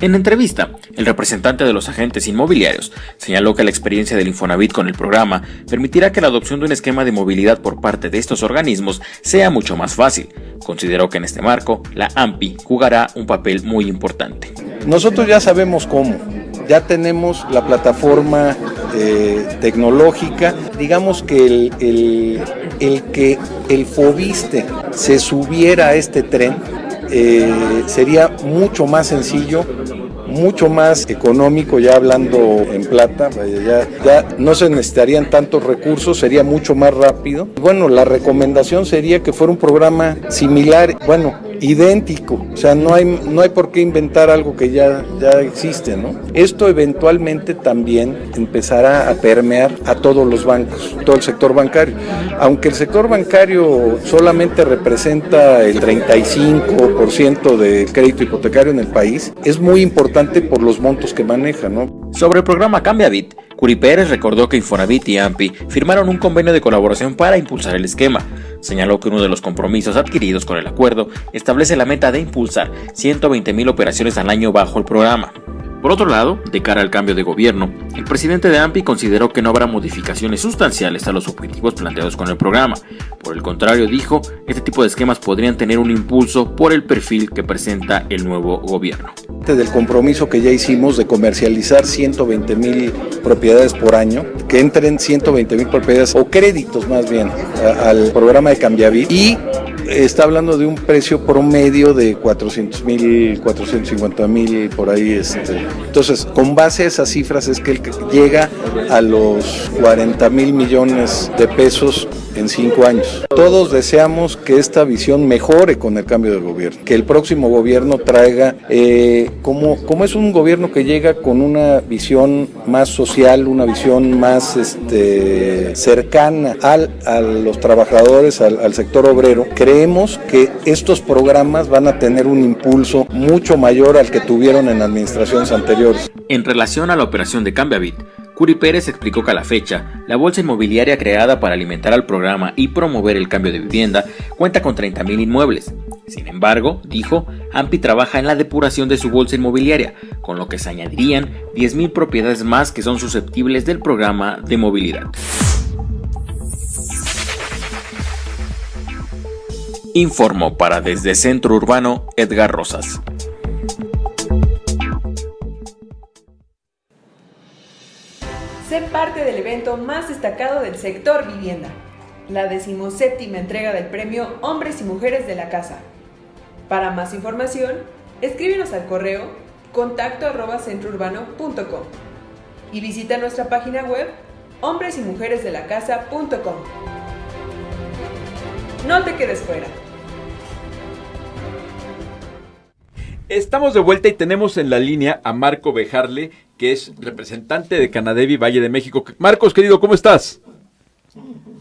En entrevista, el representante de los agentes inmobiliarios señaló que la experiencia del Infonavit con el programa permitirá que la adopción de un esquema de movilidad por parte de estos organismos sea mucho más fácil. Consideró que en este marco, la AMPI jugará un papel muy importante. Nosotros ya sabemos cómo, ya tenemos la plataforma tecnológica, digamos que que el Foviste se subiera a este tren sería mucho más sencillo, mucho más económico, ya hablando en plata, ya no se necesitarían tantos recursos, sería mucho más rápido. Bueno, la recomendación sería que fuera un programa similar, idéntico, o sea, no hay por qué inventar algo que ya existe, ¿no? Esto eventualmente también empezará a permear a todos los bancos, todo el sector bancario. Aunque el sector bancario solamente representa el 35% del crédito hipotecario en el país, es muy importante por los montos que maneja, ¿no? Sobre el programa Cambiavit, Curi Pérez recordó que Infonavit y AMPI firmaron un convenio de colaboración para impulsar el esquema. Señaló que uno de los compromisos adquiridos con el acuerdo establece la meta de impulsar 120,000 operaciones al año bajo el programa. Por otro lado, de cara al cambio de gobierno, el presidente de AMPI consideró que no habrá modificaciones sustanciales a los objetivos planteados con el programa. Por el contrario, dijo, este tipo de esquemas podrían tener un impulso por el perfil que presenta el nuevo gobierno. Del compromiso que ya hicimos de comercializar 120,000 propiedades por año, que entren 120,000 propiedades o créditos más bien al programa de Cambiavit y está hablando de un precio promedio de 400,000, 450,000 por ahí. Entonces, con base a esas cifras es que él llega a los 40,000 millones de pesos en 5 años. Todos deseamos que esta visión mejore con el cambio de gobierno, que el próximo gobierno traiga, como es un gobierno que llega con una visión más social, una visión más cercana a los trabajadores, al sector obrero, creemos que estos programas van a tener un impulso mucho mayor al que tuvieron en administraciones anteriores. En relación a la operación de Cambiavit, Curi Pérez explicó que a la fecha, la bolsa inmobiliaria creada para alimentar al programa y promover el cambio de vivienda cuenta con 30,000 inmuebles. Sin embargo, dijo, AMPI trabaja en la depuración de su bolsa inmobiliaria, con lo que se añadirían 10,000 propiedades más que son susceptibles del programa de movilidad. Informó para Desde Centro Urbano Edgar Rosas. Sé parte del evento más destacado del sector vivienda, la 17ª entrega del premio Hombres y Mujeres de la Casa. Para más información, escríbenos al correo contacto@centrourbano.com y visita nuestra página web hompresymujeresdelacasa.com. No te quedes fuera. Estamos de vuelta y tenemos en la línea a Marco Bejarle, que es representante de Canadevi Valle de México. Marcos, querido, ¿cómo estás?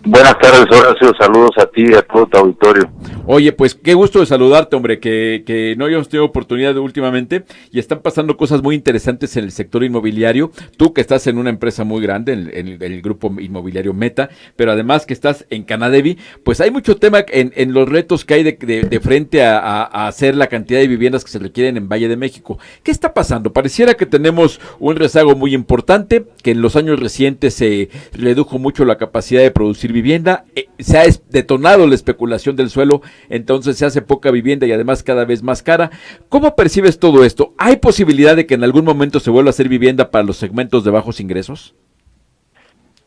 Buenas tardes, Horacio, saludos a ti y a todo tu auditorio. Oye, pues qué gusto de saludarte, hombre, que no hayamos tenido oportunidad últimamente y están pasando cosas muy interesantes en el sector inmobiliario. Tú que estás en una empresa muy grande, en el grupo inmobiliario Meta, pero además que estás en Canadevi, pues hay mucho tema en los retos que hay de frente a hacer la cantidad de viviendas que se requieren en Valle de México. ¿Qué está pasando? Pareciera que tenemos un rezago muy importante, que en los años recientes se redujo mucho la capacidad de producir vivienda, se ha detonado la especulación del suelo, entonces se hace poca vivienda y además cada vez más cara. ¿Cómo percibes todo esto? ¿Hay posibilidad de que en algún momento se vuelva a hacer vivienda para los segmentos de bajos ingresos?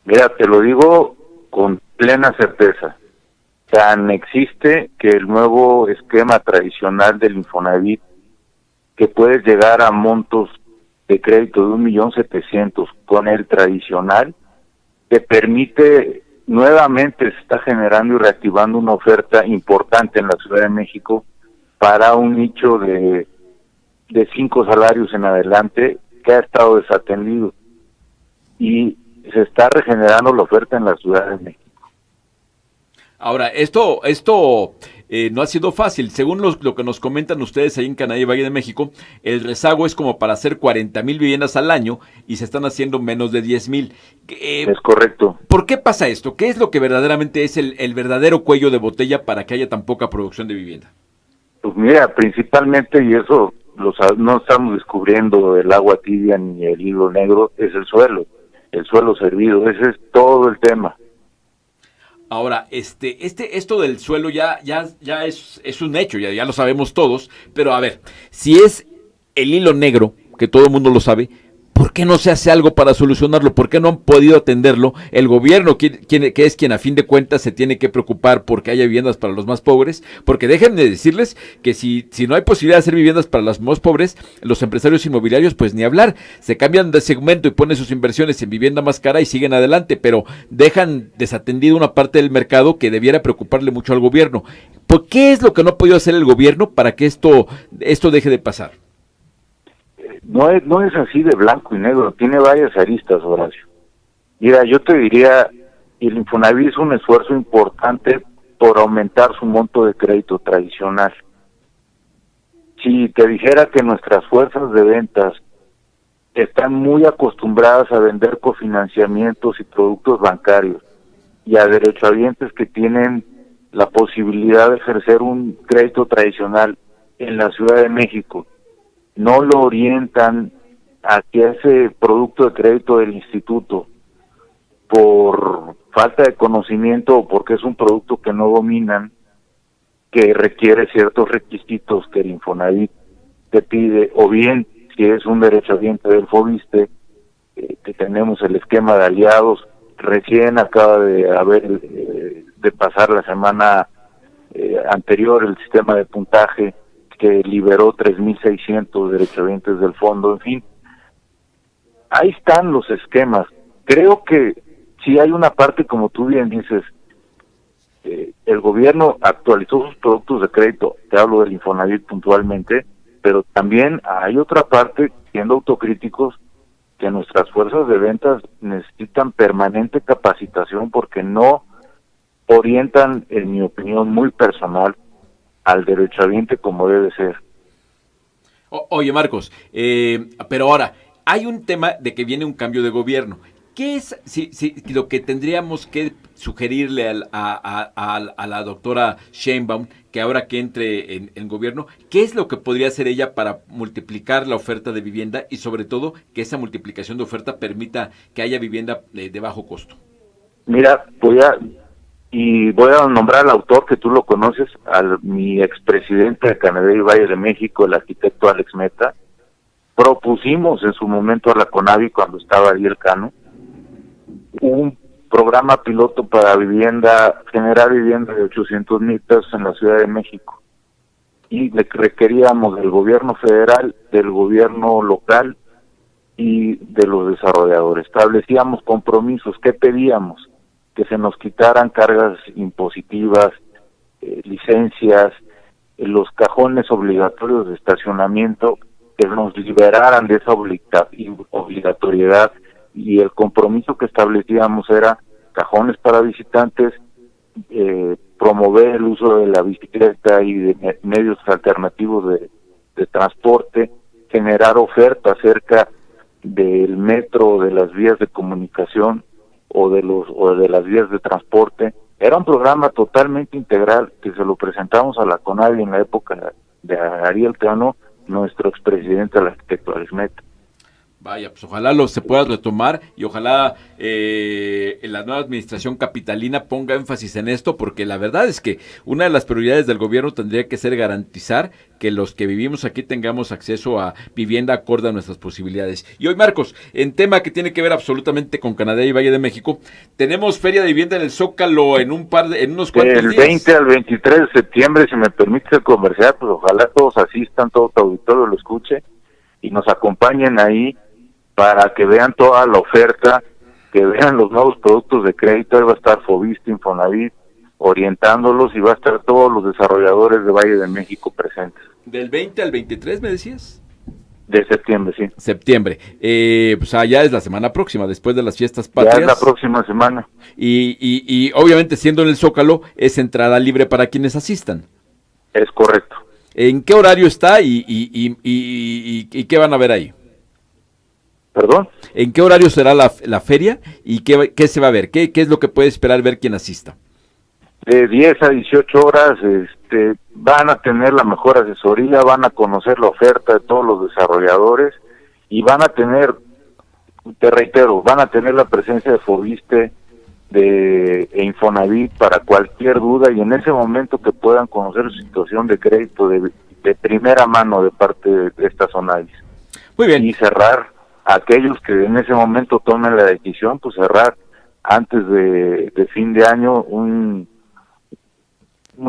Mira, te lo digo con plena certeza. Tan existe que el nuevo esquema tradicional del Infonavit, que puedes llegar a montos de crédito de 1,700,000 con el tradicional, te permite, nuevamente se está generando y reactivando una oferta importante en la Ciudad de México para un nicho de 5 salarios en adelante que ha estado desatendido, y se está regenerando la oferta en la Ciudad de México. Ahora, esto no ha sido fácil. Según lo que nos comentan ustedes ahí en Canadevi Valle de México, el rezago es como para hacer 40,000 viviendas al año y se están haciendo menos de 10,000. Es correcto. ¿Por qué pasa esto? ¿Qué es lo que verdaderamente es el verdadero cuello de botella para que haya tan poca producción de vivienda? Pues mira, principalmente, y eso no estamos descubriendo el agua tibia ni el hilo negro, es el suelo servido, ese es todo el tema. Ahora, esto del suelo ya es un hecho, ya lo sabemos todos, pero a ver, si es el hilo negro, que todo el mundo lo sabe, ¿por qué no se hace algo para solucionarlo? ¿Por qué no han podido atenderlo? El gobierno, que es quien a fin de cuentas se tiene que preocupar porque haya viviendas para los más pobres, porque déjenme decirles que si no hay posibilidad de hacer viviendas para los más pobres, los empresarios inmobiliarios pues ni hablar, se cambian de segmento y ponen sus inversiones en vivienda más cara y siguen adelante, pero dejan desatendido una parte del mercado que debiera preocuparle mucho al gobierno. ¿Por qué es lo que no ha podido hacer el gobierno para que esto deje de pasar? No es así de blanco y negro, tiene varias aristas, Horacio. Mira, yo te diría, el Infonavit hizo un esfuerzo importante por aumentar su monto de crédito tradicional. Si te dijera que nuestras fuerzas de ventas están muy acostumbradas a vender cofinanciamientos y productos bancarios, y a derechohabientes que tienen la posibilidad de ejercer un crédito tradicional en la Ciudad de México, no lo orientan hacia ese producto de crédito del instituto por falta de conocimiento o porque es un producto que no dominan, que requiere ciertos requisitos que el Infonavit te pide, o bien si es un derechohabiente del FOBISTE, que tenemos el esquema de aliados, recién acaba de pasar la semana anterior, el sistema de puntaje que liberó 3.600 derechohabientes del fondo, en fin. Ahí están los esquemas. Creo que sí hay una parte, como tú bien dices, el gobierno actualizó sus productos de crédito, te hablo del Infonavit puntualmente, pero también hay otra parte, siendo autocríticos, que nuestras fuerzas de ventas necesitan permanente capacitación porque no orientan, en mi opinión muy personal, al derechohabiente como debe ser. Oye, Marcos, pero ahora, hay un tema de que viene un cambio de gobierno. ¿Qué es lo que tendríamos que sugerirle a la doctora Sheinbaum, que ahora que entre en gobierno, qué es lo que podría hacer ella para multiplicar la oferta de vivienda y sobre todo que esa multiplicación de oferta permita que haya vivienda de bajo costo? Mira, voy a nombrar al autor que tú lo conoces, mi expresidente de Canadá y Valle de México, el arquitecto Alex Meta. Propusimos en su momento a la CONAVI, cuando estaba ahí el Cano, un programa piloto para generar vivienda de 800,000 pesos en la Ciudad de México. Y le requeríamos del gobierno federal, del gobierno local y de los desarrolladores. Establecíamos compromisos. ¿Qué pedíamos? Que se nos quitaran cargas impositivas, licencias, los cajones obligatorios de estacionamiento, que nos liberaran de esa obligatoriedad, y el compromiso que establecíamos era cajones para visitantes, promover el uso de la bicicleta y de medios alternativos de transporte, generar oferta acerca del metro, de las vías de comunicación o de las vías de transporte. Era un programa totalmente integral que se lo presentamos a la CONAVI en la época de Ariel Cano, nuestro expresidente, el arquitecto Alex Meta. Vaya, pues ojalá se pueda retomar y ojalá la nueva administración capitalina ponga énfasis en esto, porque la verdad es que una de las prioridades del gobierno tendría que ser garantizar que los que vivimos aquí tengamos acceso a vivienda acorde a nuestras posibilidades. Y hoy, Marcos, en tema que tiene que ver absolutamente con Canadá y Valle de México, tenemos Feria de Vivienda en el Zócalo en unos cuantos días. Del 20 al 23 de septiembre, si me permite el comercial, pues ojalá todos asistan, todo tu auditorio lo escuche y nos acompañen ahí para que vean toda la oferta, que vean los nuevos productos de crédito. Ahí va a estar Foviste, Infonavit, orientándolos, y va a estar todos los desarrolladores de Valle de México presentes. ¿Del 20 al 23 me decías? De septiembre, sí. Septiembre. Pues ya es la semana próxima, después de las fiestas patrias. Ya es la próxima semana. Y obviamente, siendo en el Zócalo, es entrada libre para quienes asistan. Es correcto. ¿En qué horario está y qué van a ver ahí? ¿Perdón? ¿En qué horario será la feria y qué se va a ver? ¿Qué es lo que puede esperar ver quien asista? De 10 a 18 horas van a tener la mejor asesoría, van a conocer la oferta de todos los desarrolladores y van a tener, te reitero, van a tener la presencia de Foviste, de Infonavit para cualquier duda, y en ese momento que puedan conocer su situación de crédito de primera mano de parte de estas zonas. Muy bien. Y cerrar aquellos que en ese momento tomen la decisión, pues cerrar antes de fin de año una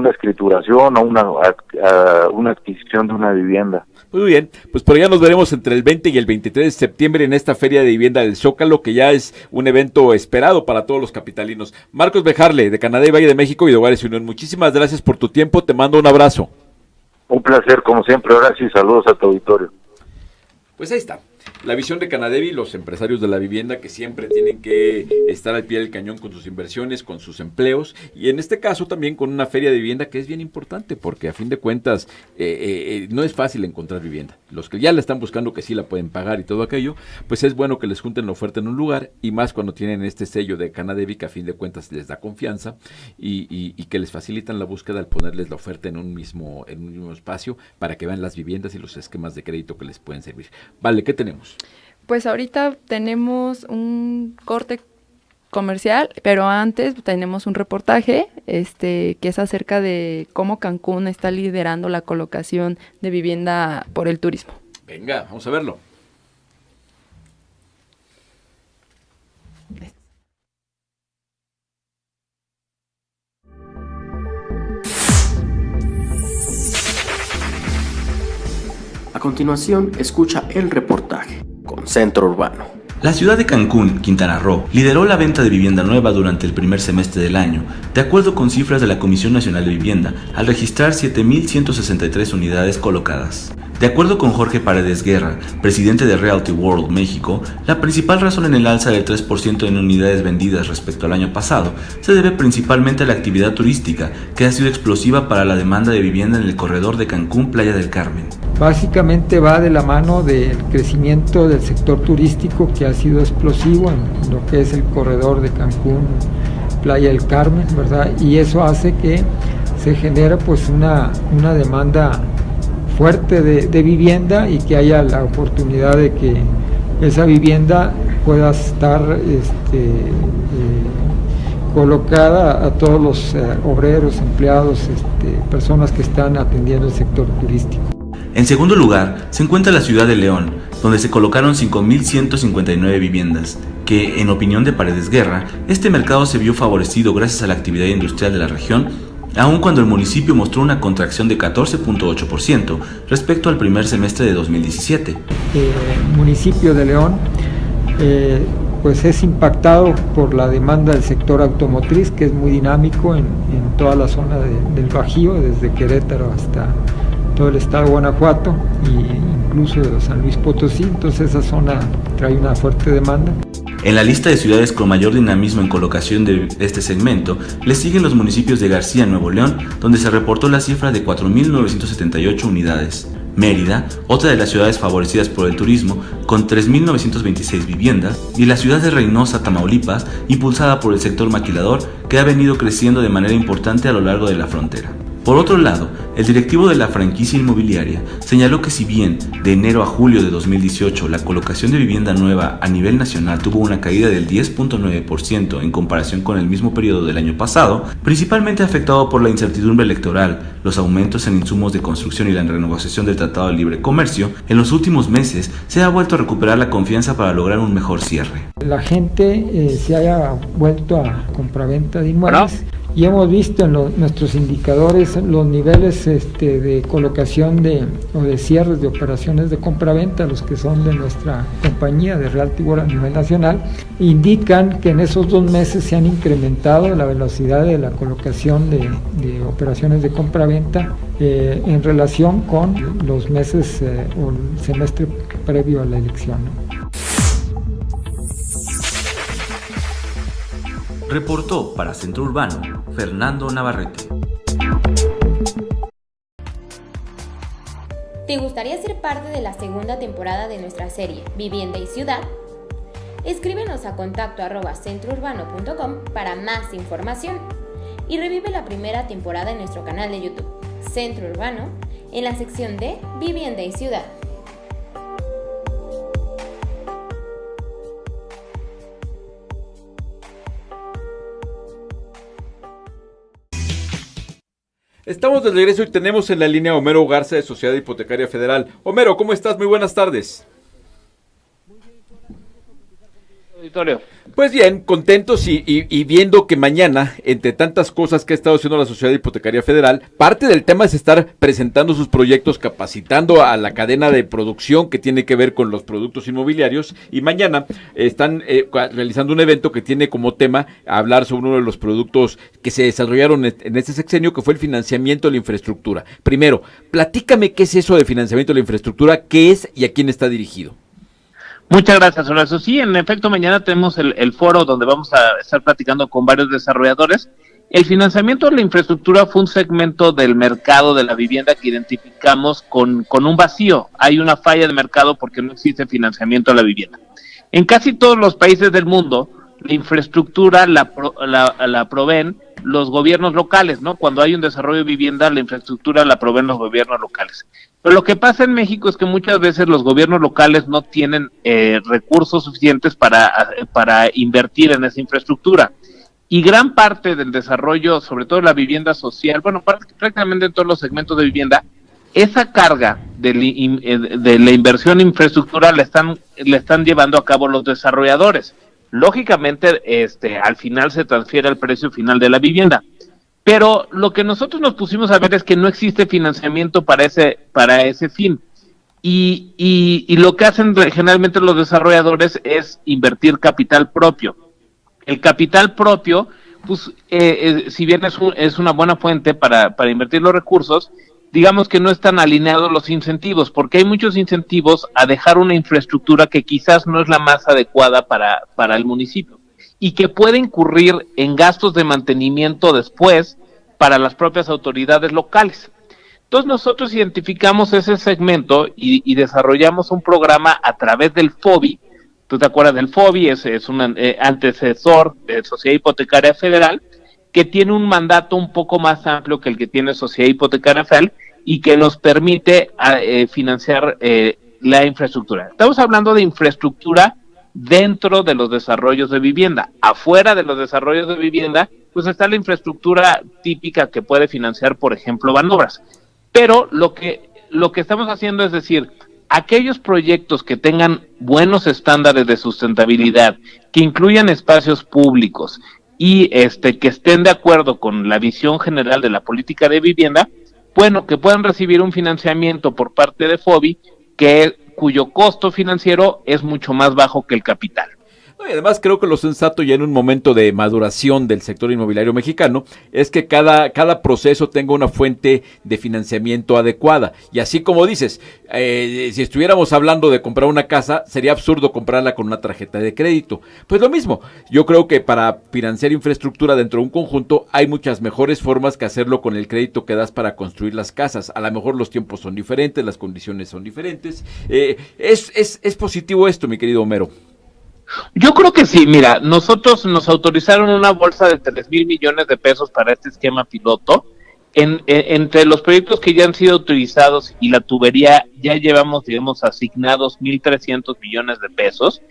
escrituración o una adquisición de una vivienda. Muy bien, pues por allá nos veremos entre el 20 y el 23 de septiembre en esta Feria de Vivienda del Zócalo, que ya es un evento esperado para todos los capitalinos. Marcos Bejarle, de Canadá y Valle de México y de Hogares y Unión, muchísimas gracias por tu tiempo, te mando un abrazo. Un placer, como siempre, ahora sí, saludos a tu auditorio. Pues ahí está. La visión de Canadevi, los empresarios de la vivienda que siempre tienen que estar al pie del cañón con sus inversiones, con sus empleos, y en este caso también con una feria de vivienda que es bien importante, porque a fin de cuentas no es fácil encontrar vivienda. Los que ya la están buscando, que sí la pueden pagar y todo aquello, pues es bueno que les junten la oferta en un lugar, y más cuando tienen este sello de Canadevi, que a fin de cuentas les da confianza y que les facilitan la búsqueda al ponerles la oferta en un mismo espacio para que vean las viviendas y los esquemas de crédito que les pueden servir. Vale, ¿qué tenemos? Pues ahorita tenemos un corte comercial, pero antes tenemos un reportaje que es acerca de cómo Cancún está liderando la colocación de vivienda por el turismo. Venga, vamos a verlo. A continuación, escucha el reportaje con Centro Urbano. La ciudad de Cancún, Quintana Roo, lideró la venta de vivienda nueva durante el primer semestre del año, de acuerdo con cifras de la Comisión Nacional de Vivienda, al registrar 7.163 unidades colocadas. De acuerdo con Jorge Paredes Guerra, presidente de Realty World México, la principal razón en el alza del 3% en unidades vendidas respecto al año pasado se debe principalmente a la actividad turística, que ha sido explosiva para la demanda de vivienda en el corredor de Cancún-Playa del Carmen. Básicamente va de la mano del crecimiento del sector turístico, que ha sido explosivo en lo que es el corredor de Cancún, Playa del Carmen, ¿verdad? Y eso hace que se genere pues una demanda fuerte de vivienda, y que haya la oportunidad de que esa vivienda pueda estar colocada a todos los obreros, empleados, personas que están atendiendo el sector turístico. En segundo lugar, se encuentra la ciudad de León, donde se colocaron 5.159 viviendas, que, en opinión de Paredes Guerra, este mercado se vio favorecido gracias a la actividad industrial de la región, aun cuando el municipio mostró una contracción de 14.8% respecto al primer semestre de 2017. El municipio de León pues es impactado por la demanda del sector automotriz, que es muy dinámico en toda la zona del Bajío, desde Querétaro hasta todo el estado de Guanajuato e incluso de San Luis Potosí. Entonces esa zona trae una fuerte demanda. En la lista de ciudades con mayor dinamismo en colocación de este segmento, le siguen los municipios de García, Nuevo León, donde se reportó la cifra de 4.978 unidades. Mérida, otra de las ciudades favorecidas por el turismo, con 3.926 viviendas, y la ciudad de Reynosa, Tamaulipas, impulsada por el sector maquilador, que ha venido creciendo de manera importante a lo largo de la frontera. Por otro lado, el directivo de la franquicia inmobiliaria señaló que si bien de enero a julio de 2018 la colocación de vivienda nueva a nivel nacional tuvo una caída del 10.9% en comparación con el mismo periodo del año pasado, principalmente afectado por la incertidumbre electoral, los aumentos en insumos de construcción y la renegociación del Tratado de Libre Comercio, en los últimos meses se ha vuelto a recuperar la confianza para lograr un mejor cierre. La gente se haya vuelto a compraventa de inmuebles. Y hemos visto en nuestros indicadores los niveles de colocación o de cierres de operaciones de compraventa, los que son de nuestra compañía de Realty World a nivel nacional, indican que en esos 2 meses se han incrementado la velocidad de la colocación de operaciones de compraventa en relación con los meses o el semestre previo a la elección, ¿no? Reportó para Centro Urbano Fernando Navarrete. ¿Te gustaría ser parte de la segunda temporada de nuestra serie Vivienda y Ciudad? Escríbenos a contacto@centrourbano.com para más información y revive la primera temporada en nuestro canal de YouTube, Centro Urbano, en la sección de Vivienda y Ciudad. Estamos de regreso y tenemos en la línea a Homero Garza de Sociedad Hipotecaria Federal. Homero, ¿cómo estás? Muy buenas tardes. Auditorio. Pues bien, contentos y viendo que mañana, entre tantas cosas que ha estado haciendo la Sociedad Hipotecaria Federal, parte del tema es estar presentando sus proyectos, capacitando a la cadena de producción que tiene que ver con los productos inmobiliarios, y mañana están realizando un evento que tiene como tema hablar sobre uno de los productos que se desarrollaron en este sexenio, que fue el financiamiento de la infraestructura. Primero, platícame qué es eso de financiamiento de la infraestructura, qué es y a quién está dirigido. Muchas gracias, Horacio. Sí, en efecto, mañana tenemos el foro donde vamos a estar platicando con varios desarrolladores. El financiamiento de la infraestructura fue un segmento del mercado de la vivienda que identificamos con un vacío. Hay una falla de mercado porque no existe financiamiento de la vivienda. En casi todos los países del mundo, la infraestructura la proveen los gobiernos locales, ¿no? Cuando hay un desarrollo de vivienda, la infraestructura la proveen los gobiernos locales. Pero lo que pasa en México es que muchas veces los gobiernos locales no tienen recursos suficientes para invertir en esa infraestructura. Y gran parte del desarrollo, sobre todo la vivienda social, bueno, prácticamente en todos los segmentos de vivienda, esa carga de la inversión en infraestructura la están llevando a cabo los desarrolladores. Lógicamente, al final se transfiere al precio final de la vivienda. Pero lo que nosotros nos pusimos a ver es que no existe financiamiento para ese fin. y lo que hacen generalmente los desarrolladores es invertir capital propio. El capital propio, pues, si bien es una buena fuente para invertir los recursos, digamos que no están alineados los incentivos, porque hay muchos incentivos a dejar una infraestructura que quizás no es la más adecuada para el municipio y que puede incurrir en gastos de mantenimiento después para las propias autoridades locales. Entonces nosotros identificamos ese segmento y desarrollamos un programa a través del FOBI. ¿Tú te acuerdas del FOBI? Es un antecesor de Sociedad Hipotecaria Federal, que tiene un mandato un poco más amplio que el que tiene Sociedad Hipotecaria Federal y que nos permite financiar la infraestructura. Estamos hablando de infraestructura dentro de los desarrollos de vivienda. Afuera de los desarrollos de vivienda, pues está la infraestructura típica que puede financiar, por ejemplo, Banobras. Pero lo que estamos haciendo es decir, aquellos proyectos que tengan buenos estándares de sustentabilidad, que incluyan espacios públicos y que estén de acuerdo con la visión general de la política de vivienda, bueno, que puedan recibir un financiamiento por parte de FOBI cuyo costo financiero es mucho más bajo que el capital. Y además creo que lo sensato ya en un momento de maduración del sector inmobiliario mexicano es que cada proceso tenga una fuente de financiamiento adecuada. Y así como dices, si estuviéramos hablando de comprar una casa, sería absurdo comprarla con una tarjeta de crédito. Pues lo mismo, yo creo que para financiar infraestructura dentro de un conjunto hay muchas mejores formas que hacerlo con el crédito que das para construir las casas. A lo mejor los tiempos son diferentes, las condiciones son diferentes. Es positivo esto, mi querido Homero. Yo creo que sí, mira, nosotros nos autorizaron una bolsa de 3,000 millones de pesos para este esquema piloto. Entre los proyectos que ya han sido autorizados y la tubería ya llevamos, digamos, asignados 1,300 millones de pesos.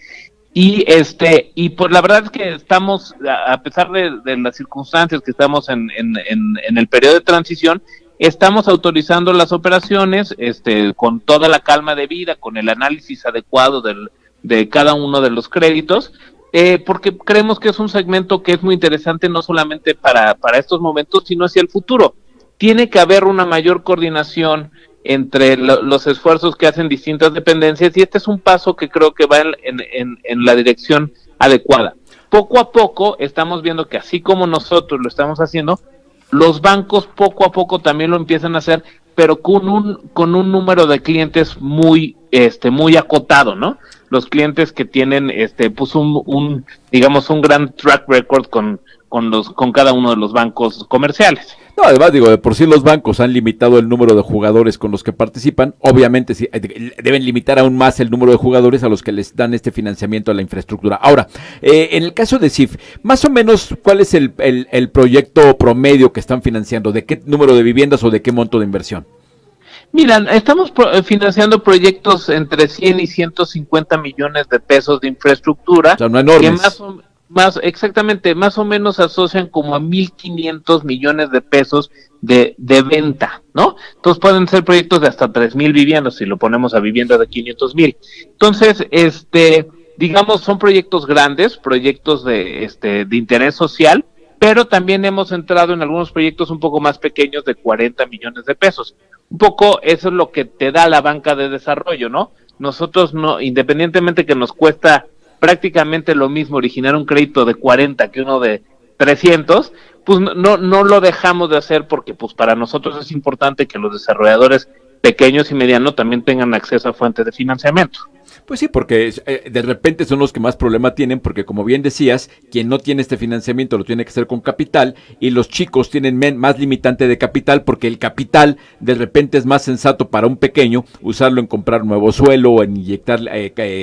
Y pues la verdad es que estamos, a pesar de las circunstancias que estamos en el periodo de transición, estamos autorizando las operaciones con toda la calma debida, con el análisis adecuado de cada uno de los créditos, porque creemos que es un segmento que es muy interesante no solamente para estos momentos, sino hacia el futuro. Tiene que haber una mayor coordinación entre los esfuerzos que hacen distintas dependencias y este es un paso que creo que va en la dirección adecuada. Poco a poco estamos viendo que así como nosotros lo estamos haciendo, los bancos poco a poco también lo empiezan a hacer, pero con un número de clientes muy acotado, ¿no? Los clientes que tienen pues un gran track record con cada uno de los bancos comerciales. No, además de por sí los bancos han limitado el número de jugadores con los que participan, obviamente sí, deben limitar aún más el número de jugadores a los que les dan este financiamiento a la infraestructura. Ahora, en el caso de CIF, más o menos, ¿cuál es el proyecto promedio que están financiando? ¿De qué número de viviendas o de qué monto de inversión? Mira, estamos financiando proyectos entre 100 y 150 millones de pesos de infraestructura. O sea, no enormes. Que más o menos asocian como a 1,500 millones de pesos de venta, ¿no? Entonces pueden ser proyectos de hasta 3,000 viviendas, si lo ponemos a viviendas de 500,000. Entonces, digamos, son proyectos grandes, proyectos de interés social, pero también hemos entrado en algunos proyectos un poco más pequeños de 40 millones de pesos. Un poco eso es lo que te da la banca de desarrollo, ¿no? Nosotros no, independientemente que nos cuesta prácticamente lo mismo originar un crédito de 40 que uno de 300, pues no lo dejamos de hacer porque pues para nosotros es importante que los desarrolladores pequeños y medianos también tengan acceso a fuentes de financiamiento. Pues sí, porque de repente son los que más problema tienen, porque como bien decías, quien no tiene este financiamiento lo tiene que hacer con capital, y los chicos tienen más limitante de capital, porque el capital de repente es más sensato para un pequeño usarlo en comprar nuevo suelo o en inyectar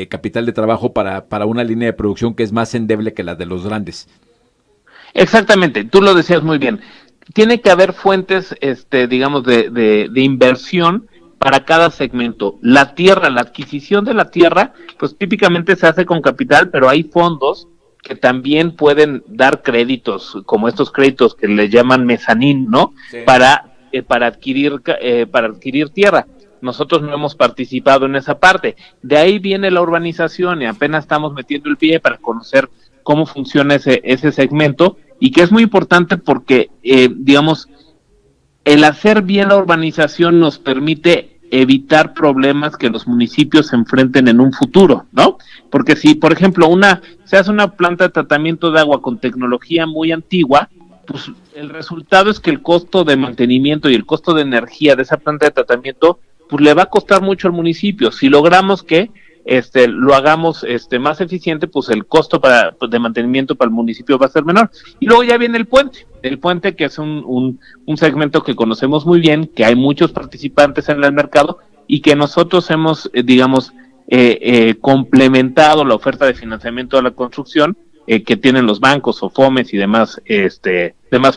capital de trabajo para una línea de producción que es más endeble que la de los grandes. Exactamente, tú lo decías muy bien. Tiene que haber fuentes, digamos, de inversión para cada segmento. La tierra, la adquisición de la tierra, pues típicamente se hace con capital, pero hay fondos que también pueden dar créditos, como estos créditos que le llaman mezanín, ¿no? Sí. Para adquirir tierra. Nosotros no hemos participado en esa parte. De ahí viene la urbanización y apenas estamos metiendo el pie para conocer cómo funciona ese segmento, y que es muy importante porque, digamos, el hacer bien la urbanización nos permite evitar problemas que los municipios se enfrenten en un futuro, ¿no? Porque si, por ejemplo, se hace una planta de tratamiento de agua con tecnología muy antigua, pues el resultado es que el costo de mantenimiento y el costo de energía de esa planta de tratamiento, pues le va a costar mucho al municipio. Si logramos que lo hagamos más eficiente, pues el costo de mantenimiento para el municipio va a ser menor. Y luego ya viene el puente que es un segmento que conocemos muy bien, que hay muchos participantes en el mercado y que nosotros hemos, complementado la oferta de financiamiento de la construcción que tienen los bancos, Sofomes y demás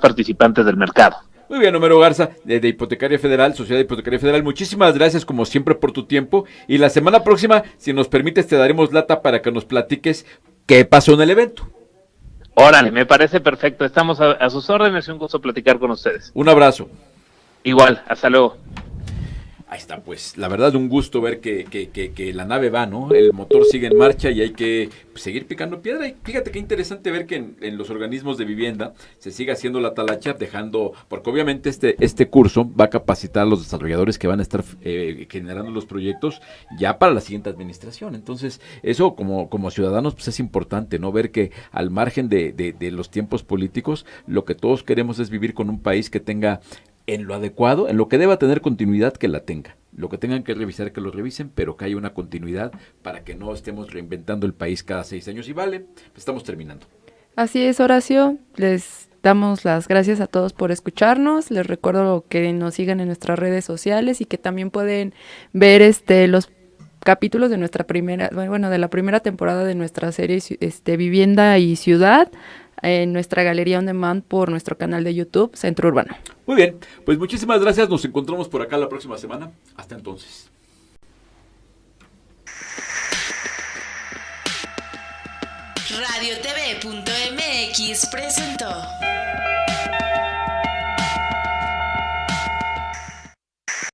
participantes del mercado. Muy bien, Homero Garza, de Hipotecaria Federal, Sociedad Hipotecaria Federal, muchísimas gracias como siempre por tu tiempo, y la semana próxima, si nos permites, te daremos lata para que nos platiques qué pasó en el evento. Órale, me parece perfecto, estamos a sus órdenes y un gusto platicar con ustedes. Un abrazo. Igual, hasta luego. Ahí está, pues, la verdad, un gusto ver que la nave va, ¿no? El motor sigue en marcha y hay que seguir picando piedra. Y fíjate qué interesante ver que en los organismos de vivienda se sigue haciendo la talacha, porque obviamente este curso va a capacitar a los desarrolladores que van a estar generando los proyectos ya para la siguiente administración. Entonces, eso como ciudadanos, pues es importante, ¿no? Ver que al margen de los tiempos políticos, lo que todos queremos es vivir con un país que tenga en lo adecuado, en lo que deba tener continuidad, que la tenga. Lo que tengan que revisar, que lo revisen, pero que haya una continuidad para que no estemos reinventando el país cada 6 años. Y vale, estamos terminando. Así es, Horacio. Les damos las gracias a todos por escucharnos. Les recuerdo que nos sigan en nuestras redes sociales y que también pueden ver los capítulos de de la primera temporada de nuestra serie Vivienda y Ciudad en nuestra galería on demand por nuestro canal de YouTube, Centro Urbano. Muy bien, pues muchísimas gracias, nos encontramos por acá la próxima semana. Hasta entonces. RadioTV.mx presentó